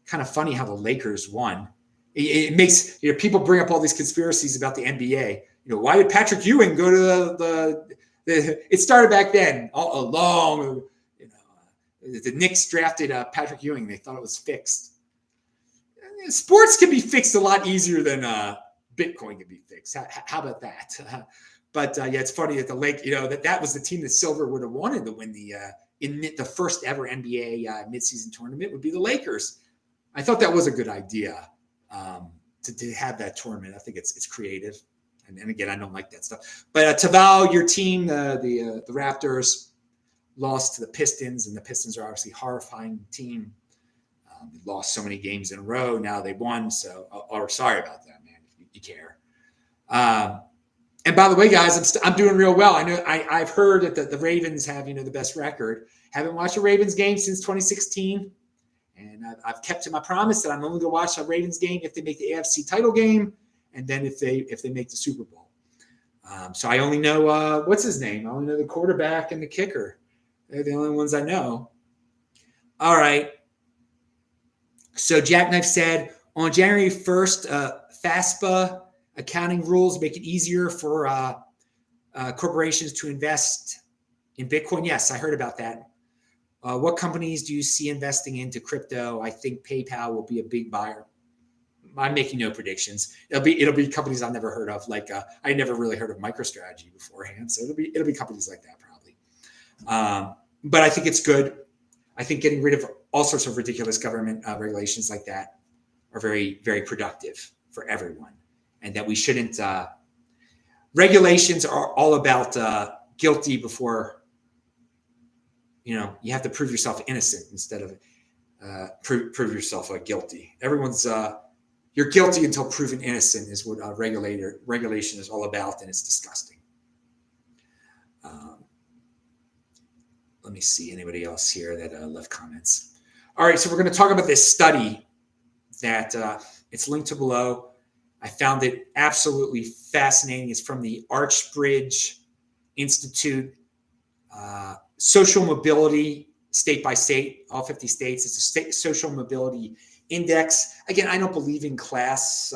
Kind of funny how the Lakers won. It makes people bring up all these conspiracies about the NBA. Why did Patrick Ewing go to the it started back then, all along. The Knicks drafted Patrick Ewing. They thought it was fixed. Sports can be fixed a lot easier than Bitcoin can be fixed. How about that? But it's funny that the Lake, that was the team that Silver would have wanted to win the first ever NBA midseason tournament would be the Lakers. I thought that was a good idea to have that tournament. I think it's creative, and again, I don't like that stuff. But Taval, your team, the Raptors, lost to the Pistons, and the Pistons are obviously a horrifying team. They lost so many games in a row. Now they won, so sorry about that, man. If you care. And by the way, guys, I'm doing real well. I know I've heard that the Ravens have the best record. Haven't watched a Ravens game since 2016, and I've kept to my promise that I'm only going to watch a Ravens game if they make the AFC title game, and then if they make the Super Bowl. So I only know what's his name. I only know the quarterback and the kicker. They're the only ones I know. All right. So Jackknife said on January 1st, FASPA accounting rules make it easier for corporations to invest in Bitcoin. Yes, I heard about that. What companies do you see investing into crypto? I think PayPal will be a big buyer. I'm making no predictions. It'll be companies I've never heard of. Like I never really heard of MicroStrategy beforehand, so it'll be companies like that probably. But I think it's good. I think getting rid of all sorts of ridiculous government regulations like that are very, very productive for everyone. And that we shouldn't, regulations are all about guilty before, you have to prove yourself innocent instead of, prove yourself guilty. Everyone's you're guilty until proven innocent is what regulation is all about, and it's disgusting. Let me see anybody else here that left comments. All right, so we're going to talk about this study that it's linked to below. I found it absolutely fascinating. It's from the Archbridge Institute, social mobility state by state, all 50 states. It's a state social mobility index. Again, I don't believe in class,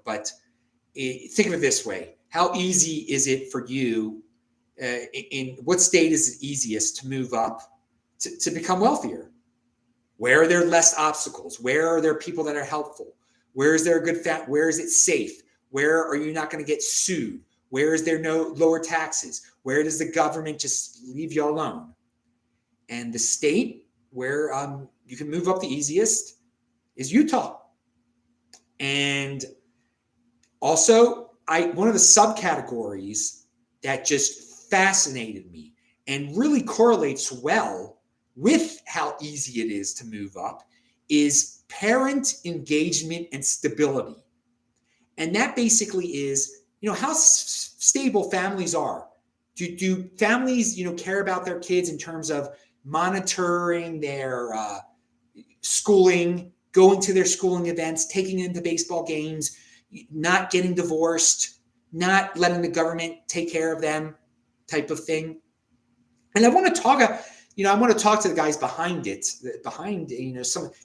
but think of it this way. How easy is it for you? In what state is it easiest to move up to become wealthier? Where are there less obstacles? Where are there people that are helpful? Where is there a good where is it safe? Where are you not going to get sued? Where is there no lower taxes? Where does the government just leave you alone? And the state where you can move up the easiest is Utah. And also, one of the subcategories that just fascinated me and really correlates well with how easy it is to move up is parent engagement and stability. And that basically is, how stable families are. Do families, care about their kids in terms of monitoring their schooling, going to their schooling events, taking them to baseball games, not getting divorced, not letting the government take care of them, type of thing. And I want to talk, to the guys behind it,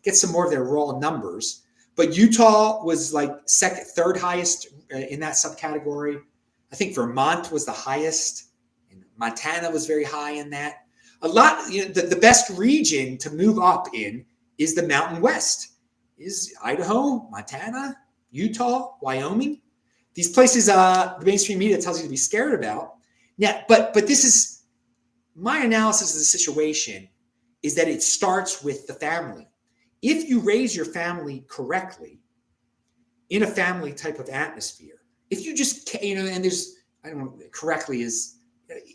get some more of their raw numbers. But Utah was like third highest in that subcategory. I think Vermont was the highest, and Montana was very high in that. A lot, the best region to move up in is the Mountain West, is Idaho, Montana, Utah, Wyoming. These places, the mainstream media tells you to be scared about. Now, but this is my analysis of the situation is that it starts with the family. If you raise your family correctly in a family type of atmosphere, if you just, and there's, I don't know, correctly is,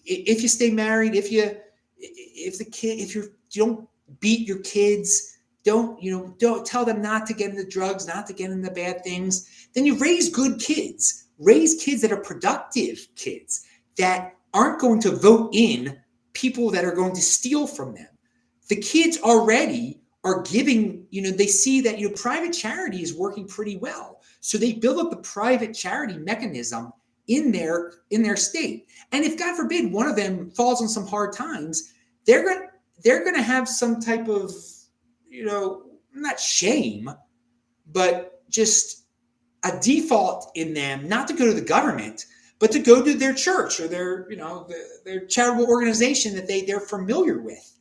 if you stay married, if you don't beat your kids, don't tell them not to get into drugs, not to get into bad things, then you raise good kids, raise kids that are productive kids that aren't going to vote in people that are going to steal from them. The kids already are giving, they see that, private charity is working pretty well. So they build up the private charity mechanism in their state. And if, God forbid, one of them falls on some hard times, they're going to have some type of, not shame, but just a default in them, not to go to the government, but to go to their church or their charitable organization that they're familiar with.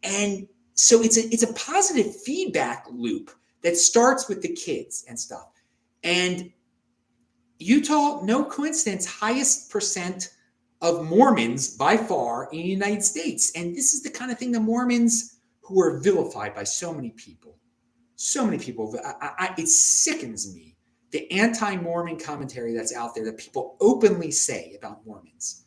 And so it's a positive feedback loop that starts with the kids and stuff. And Utah, no coincidence, highest percent of Mormons by far in the United States. And this is the kind of thing the Mormons, who are vilified by so many people, it sickens me. The anti-Mormon commentary that's out there that people openly say about Mormons.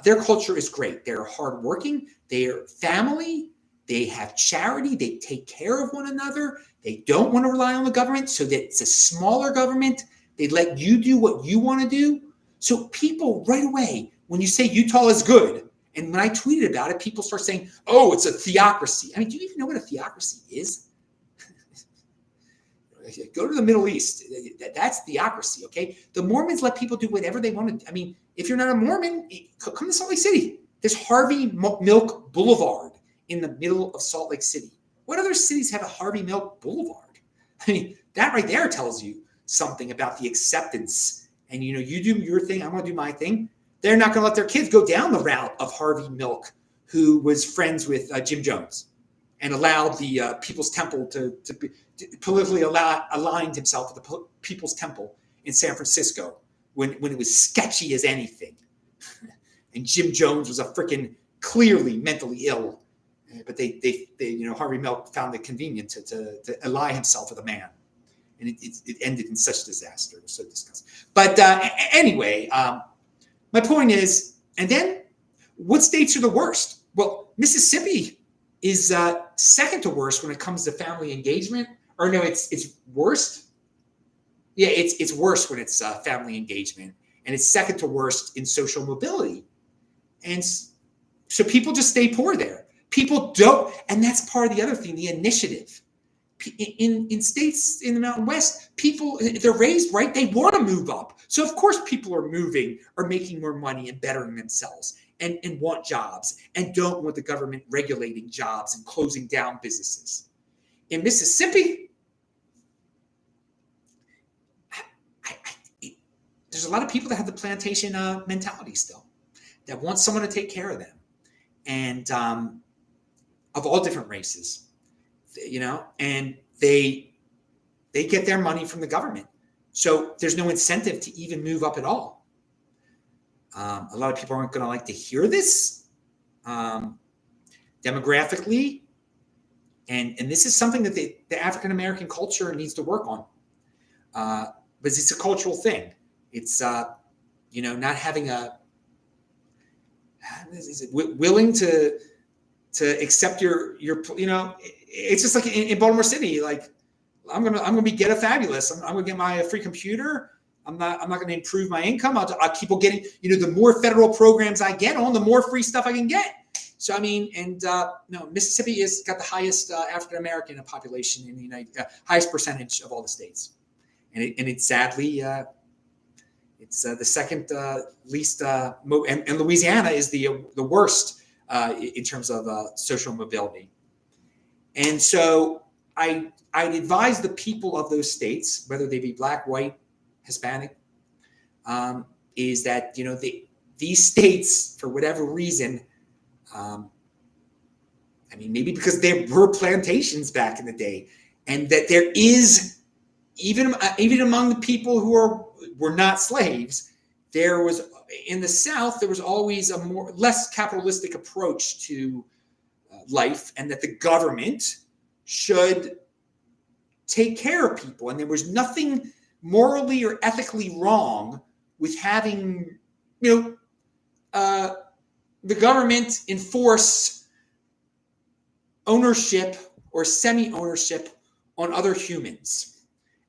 Their culture is great. They're hardworking. They're family. They have charity. They take care of one another. They don't want to rely on the government, so that it's a smaller government. They let you do what you want to do. So people right away, when you say Utah is good, and when I tweeted about it, people start saying, oh, it's a theocracy. I mean, do you even know what a theocracy is? Go to the Middle East. That's theocracy, okay? The Mormons let people do whatever they want to. I mean, if you're not a Mormon, come to Salt Lake City. There's Harvey Milk Boulevard in the middle of Salt Lake City. What other cities have a Harvey Milk Boulevard? I mean, that right there tells you something about the acceptance. And, you do your thing, I'm going to do my thing. They're not going to let their kids go down the route of Harvey Milk, who was friends with Jim Jones and allowed the People's Temple to politically aligned himself with the People's Temple in San Francisco when it was sketchy as anything. And Jim Jones was a freaking clearly mentally ill, but they Harvey Milk found it convenient to ally himself with a man, and it ended in such disaster. It was so disgusting. But anyway, my point is, and then what states are the worst? Well, Mississippi is second to worst when it comes to family engagement. Or no, it's worst. Yeah, it's worse when it's family engagement, and it's second to worst in social mobility. And so people just stay poor there. People don't, and that's part of the other thing, the initiative. In states in the Mountain West, people, if they're raised right, they want to move up. So of course people are moving, are making more money and bettering themselves and want jobs and don't want the government regulating jobs and closing down businesses. In Mississippi, there's a lot of people that have the plantation mentality still, that want someone to take care of them, and of all different races. And they get their money from the government. So there's no incentive to even move up at all. A lot of people aren't going to like to hear this demographically. And this is something that the African-American culture needs to work on. But it's a cultural thing. It's, not having willing to accept your it's just like in Baltimore City, like I'm gonna be ghetto fabulous. I'm gonna get my free computer. I'm not gonna improve my income. I'll keep on getting, the more federal programs I get on, the more free stuff I can get. So I mean, and Mississippi has got the highest African American population in the highest percentage of all the states, and it's sadly it's the second least, and Louisiana is the worst in terms of social mobility. And so I'd advise the people of those states, whether they be Black, white, Hispanic, is that, these states, for whatever reason, maybe because there were plantations back in the day, and that there is, even among the people who were not slaves, there was, in the South, there was always a less capitalistic approach to life, and that the government should take care of people. And there was nothing morally or ethically wrong with having, the government enforce ownership or semi-ownership on other humans.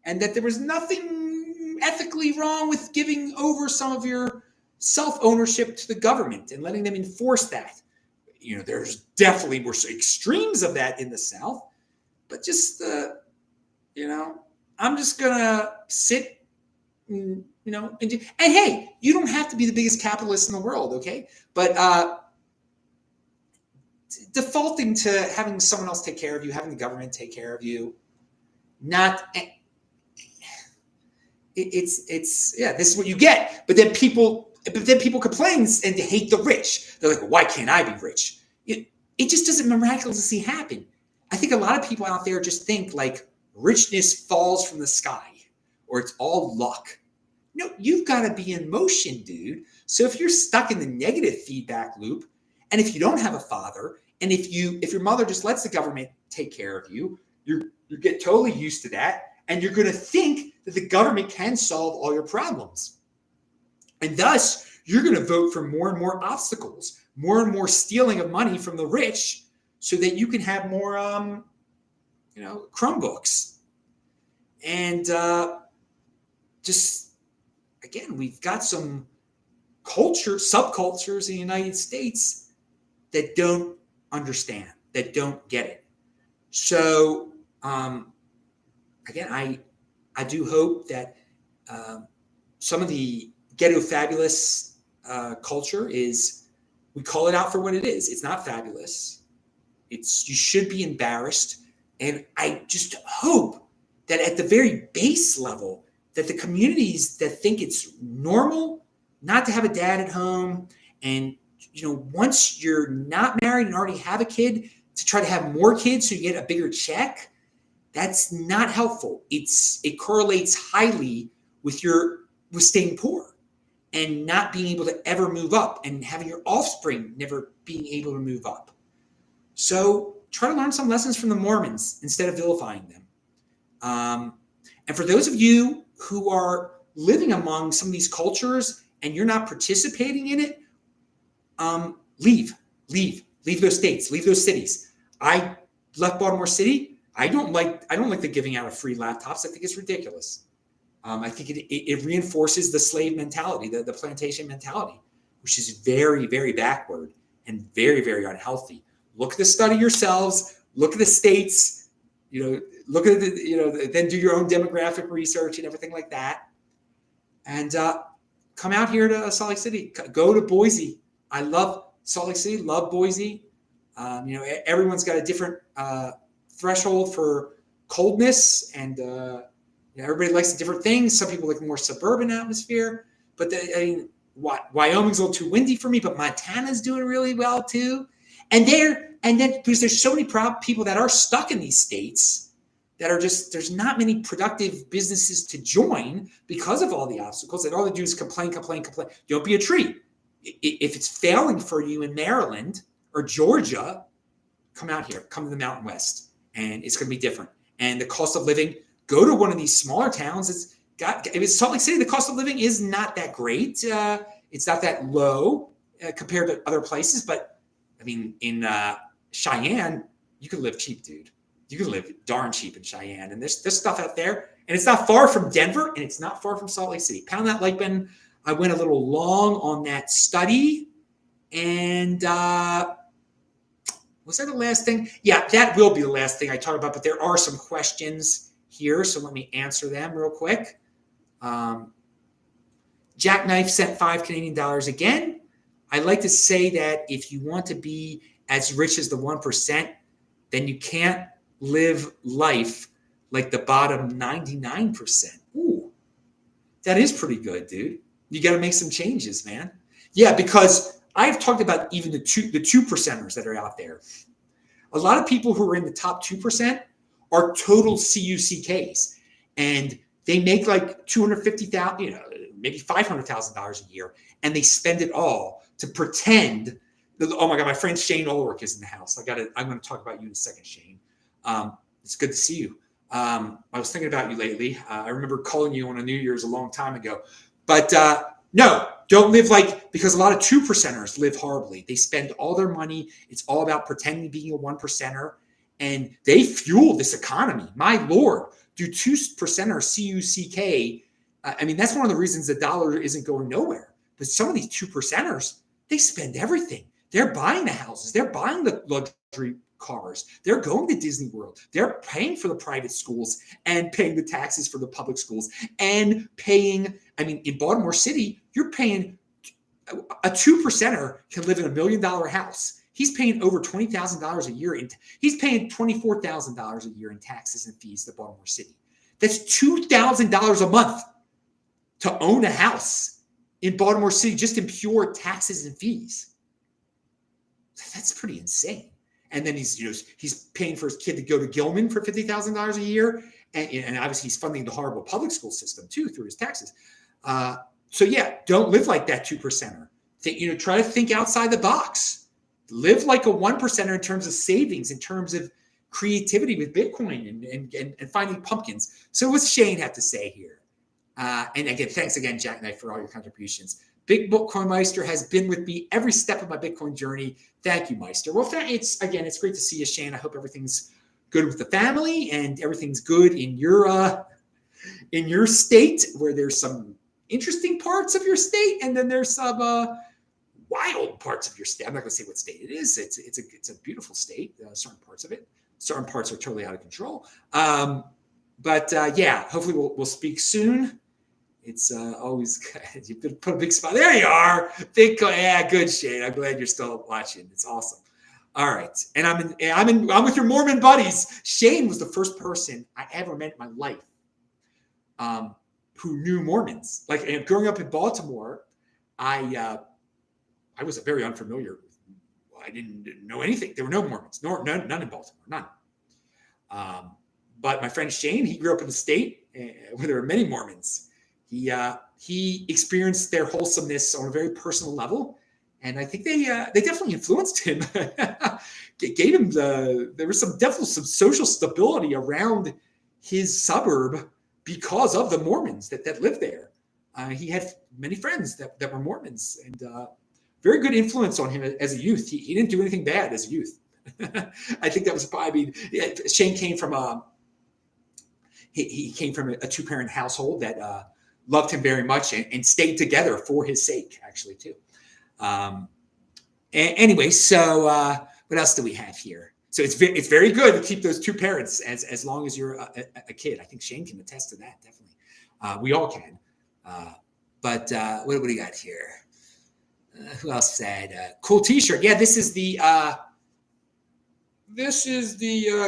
And that there was nothing ethically wrong with giving over some of your self-ownership to the government and letting them enforce that. There's definitely were extremes of that in the South, but just, I'm just gonna sit, and hey, you don't have to be the biggest capitalist in the world, okay? But defaulting to having someone else take care of you, having the government take care of you, this is what you get. But then people complain and hate the rich. They're like, well, why can't I be rich? It just doesn't miraculously happen. I think a lot of people out there just think like richness falls from the sky or it's all luck. No, you've got to be in motion, dude. So if you're stuck in the negative feedback loop, and if you don't have a father, and if your mother just lets the government take care of you, you get totally used to that, and you're going to think that the government can solve all your problems. And thus, you're going to vote for more and more obstacles, more and more stealing of money from the rich so that you can have more, Chromebooks. And just, again, we've got some subcultures in the United States that don't understand, that don't get it. So, again, I do hope that some of the ghetto fabulous culture is, we call it out for what it is. It's not fabulous. You should be embarrassed. And I just hope that at the very base level, that the communities that think it's normal not to have a dad at home, and once you're not married and already have a kid, to try to have more kids so you get a bigger check, that's not helpful. It correlates highly with staying poor and not being able to ever move up, and having your offspring never being able to move up. So try to learn some lessons from the Mormons instead of vilifying them. And for those of you who are living among some of these cultures and you're not participating in it, leave those states, leave those cities. I left Baltimore City. I don't like the giving out of free laptops. I think it's ridiculous. I think it reinforces the slave mentality, the plantation mentality, which is very, very backward and very, very unhealthy. Look at the study yourselves. Look at the states. Look at then do your own demographic research and everything like that. And come out here to Salt Lake City. Go to Boise. I love Salt Lake City. Love Boise. Everyone's got a different threshold for coldness, and everybody likes different things. Some people like more suburban atmosphere, but Wyoming's a little too windy for me. But Montana's doing really well too, and then because there's so many people that are stuck in these states that are just, there's not many productive businesses to join because of all the obstacles, and all they do is complain. Don't be a tree. If it's failing for you in Maryland or Georgia, come out here, come to the Mountain West, and it's going to be different. And the cost of living, go to one of these smaller towns. If it's Salt Lake City, the cost of living is not that great. It's not that low compared to other places. But I mean, in Cheyenne, you can live cheap, dude. You can live darn cheap in Cheyenne. And there's stuff out there. And it's not far from Denver, and it's not far from Salt Lake City. Pound that like button. I went a little long on that study. And was that the last thing? Yeah, that will be the last thing I talk about. But there are some questions here, so let me answer them real quick. Jackknife sent $5 Canadian again. I like to say that if you want to be as rich as the 1%, then you can't live life like the bottom 99%. Ooh, that is pretty good, dude. You got to make some changes, man. Yeah, because I've talked about even the two percenters that are out there. A lot of people who are in the top 2% are total CUCKs, and they make like $250,000, maybe $500,000 a year, and they spend it all to pretend. Oh my God, my friend Shane Ulrich is in the house. I'm going to talk about you in a second, Shane. It's good to see you. I was thinking about you lately. I remember calling you on a New Year's a long time ago. But no, don't live because a lot of 2%ers live horribly. They spend all their money. It's all about pretending being a 1%er. And they fuel this economy. My Lord, do 2%ers CUCK? I mean, that's one of the reasons the dollar isn't going nowhere. But some of these 2%ers, they spend everything. They're buying the houses. They're buying the luxury cars. They're going to Disney World. They're paying for the private schools and paying the taxes for the public schools and paying. I mean, in Baltimore City, you're paying a 2%er can live in $1 million house. He's paying over $20,000 a year. He's paying $24,000 a year in taxes and fees to Baltimore City. That's $2,000 a month to own a house in Baltimore City, just in pure taxes and fees. That's pretty insane. And then he's paying for his kid to go to Gilman for $50,000 a year, and obviously he's funding the horrible public school system too through his taxes. So yeah, don't live like that 2%er. Try to think outside the box. Live like a 1%er in terms of savings, in terms of creativity with Bitcoin and finding pumpkins. So what's Shane have to say here? And again, thanks again, Jackknife, for all your contributions. Big Bitcoin Meister has been with me every step of my Bitcoin journey. Thank you, Meister. Well, it's great to see you, Shane. I hope everything's good with the family and everything's good in your state, where there's some interesting parts of your state, and then there's some wild parts of your state. I'm not going to say what state it is. It's a beautiful state. Certain parts of it, certain parts are totally out of control. But hopefully we'll speak soon. It's always good. You put a big spot. There you are. Bitcoin. Yeah, good, Shane. I'm glad you're still watching. It's awesome. All right, and I'm with your Mormon buddies. Shane was the first person I ever met in my life who knew Mormons. And growing up in Baltimore, I was very unfamiliar. I didn't know anything. There were no Mormons. None in Baltimore. None. But my friend Shane, he grew up in the state where there are many Mormons. He experienced their wholesomeness on a very personal level, and I think they definitely influenced him. Gave him there was definitely some social stability around his suburb because of the Mormons that lived there. He had many friends that were Mormons, and very good influence on him as a youth. He didn't do anything bad as a youth. I think that was probably, yeah, Shane came from he came from a two-parent household that loved him very much and stayed together for his sake, actually, too. Anyway, so what else do we have here? So it's very good to keep those two parents as long as you're a kid. I think Shane can attest to that, definitely. We all can. But what do we got here? Who else said cool T-shirt? Yeah, this is the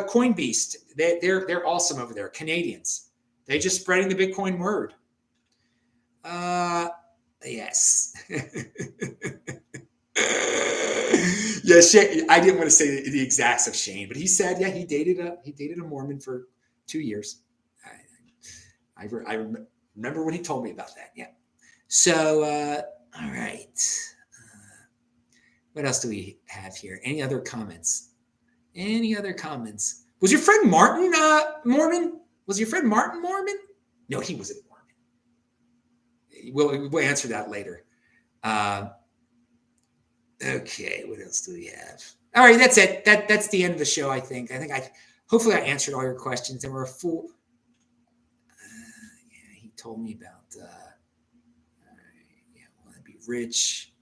Coin Beast. They're awesome over there. Canadians. They're just spreading the Bitcoin word. Yes. Yeah, Shane, I didn't want to say the exacts of Shane, but he said, yeah, he dated a Mormon for 2 years. I remember when he told me about that. Yeah. So, all right. What else do we have here? Any other comments? Was your friend Martin Mormon? Was your friend Martin Mormon? No, he wasn't Mormon. We'll answer that later. Okay, what else do we have? All right, that's it. That's the end of the show, I think. Hopefully I answered all your questions, and we're a full. Yeah, he told me about. Want to be rich.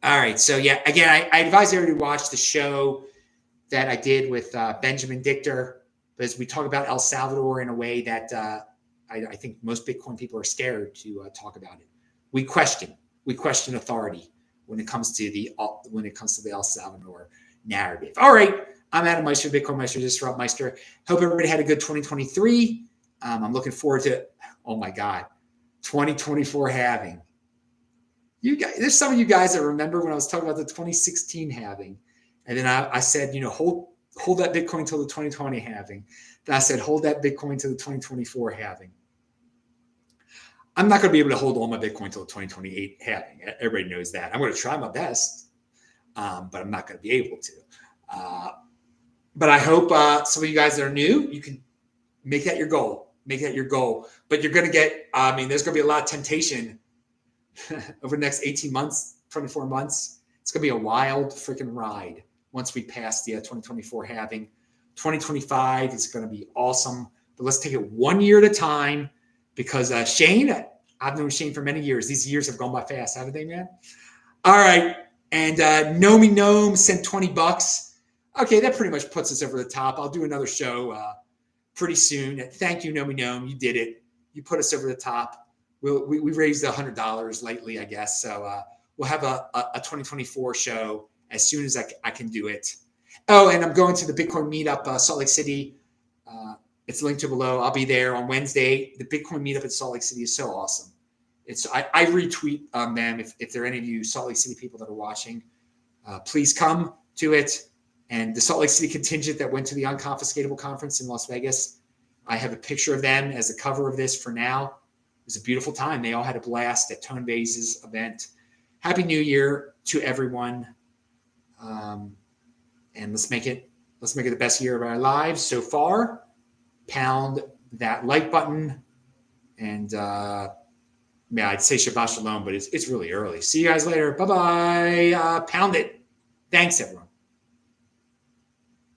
All right, so yeah, again, I advise everybody to watch the show that I did with Benjamin Dichter, because we talk about El Salvador in a way that I think most Bitcoin people are scared to talk about it. We question authority when it comes to the El Salvador narrative. All right, I'm Adam Meister, Bitcoin Meister, Disrupt Meister. Hope everybody had a good 2023. I'm looking forward to, oh my God, 2024 halving. You guys, there's some of you guys that remember when I was talking about the 2016 halving, and then I said, hold that Bitcoin till the 2020 halving. Then I said, hold that Bitcoin till the 2024 halving. I'm not going to be able to hold all my Bitcoin till the 2028 halving. Everybody knows that. I'm going to try my best, but I'm not going to be able to. But I hope some of you guys that are new, you can make that your goal. Make that your goal. But you're going to get, there's going to be a lot of temptation over the next 18 months, 24 months. It's going to be a wild freaking ride once we pass the 2024 halving. 2025 is going to be awesome. But let's take it 1 year at a time. Because Shane, I've known Shane for many years. These years have gone by fast, haven't they, man? All right. And Nomee Nome sent $20. Okay, that pretty much puts us over the top. I'll do another show pretty soon. Thank you, Nomee Nome. You did it. You put us over the top. We raised $100 lately, I guess. So we'll have a 2024 show as soon as I can do it. Oh, and I'm going to the Bitcoin meetup, Salt Lake City. It's linked to below. I'll be there on Wednesday. The Bitcoin meetup at Salt Lake City is so awesome. I retweet them if there are any of you Salt Lake City people that are watching. Please come to it. And the Salt Lake City contingent that went to the Unconfiscatable Conference in Las Vegas, I have a picture of them as the cover of this for now. It was a beautiful time. They all had a blast at Tone Base's event. Happy New Year to everyone. And let's make it the best year of our lives so far. Pound that like button, and I'd say Shabbat Shalom, but it's really early. See you guys later. Bye-bye. Pound it. Thanks, everyone.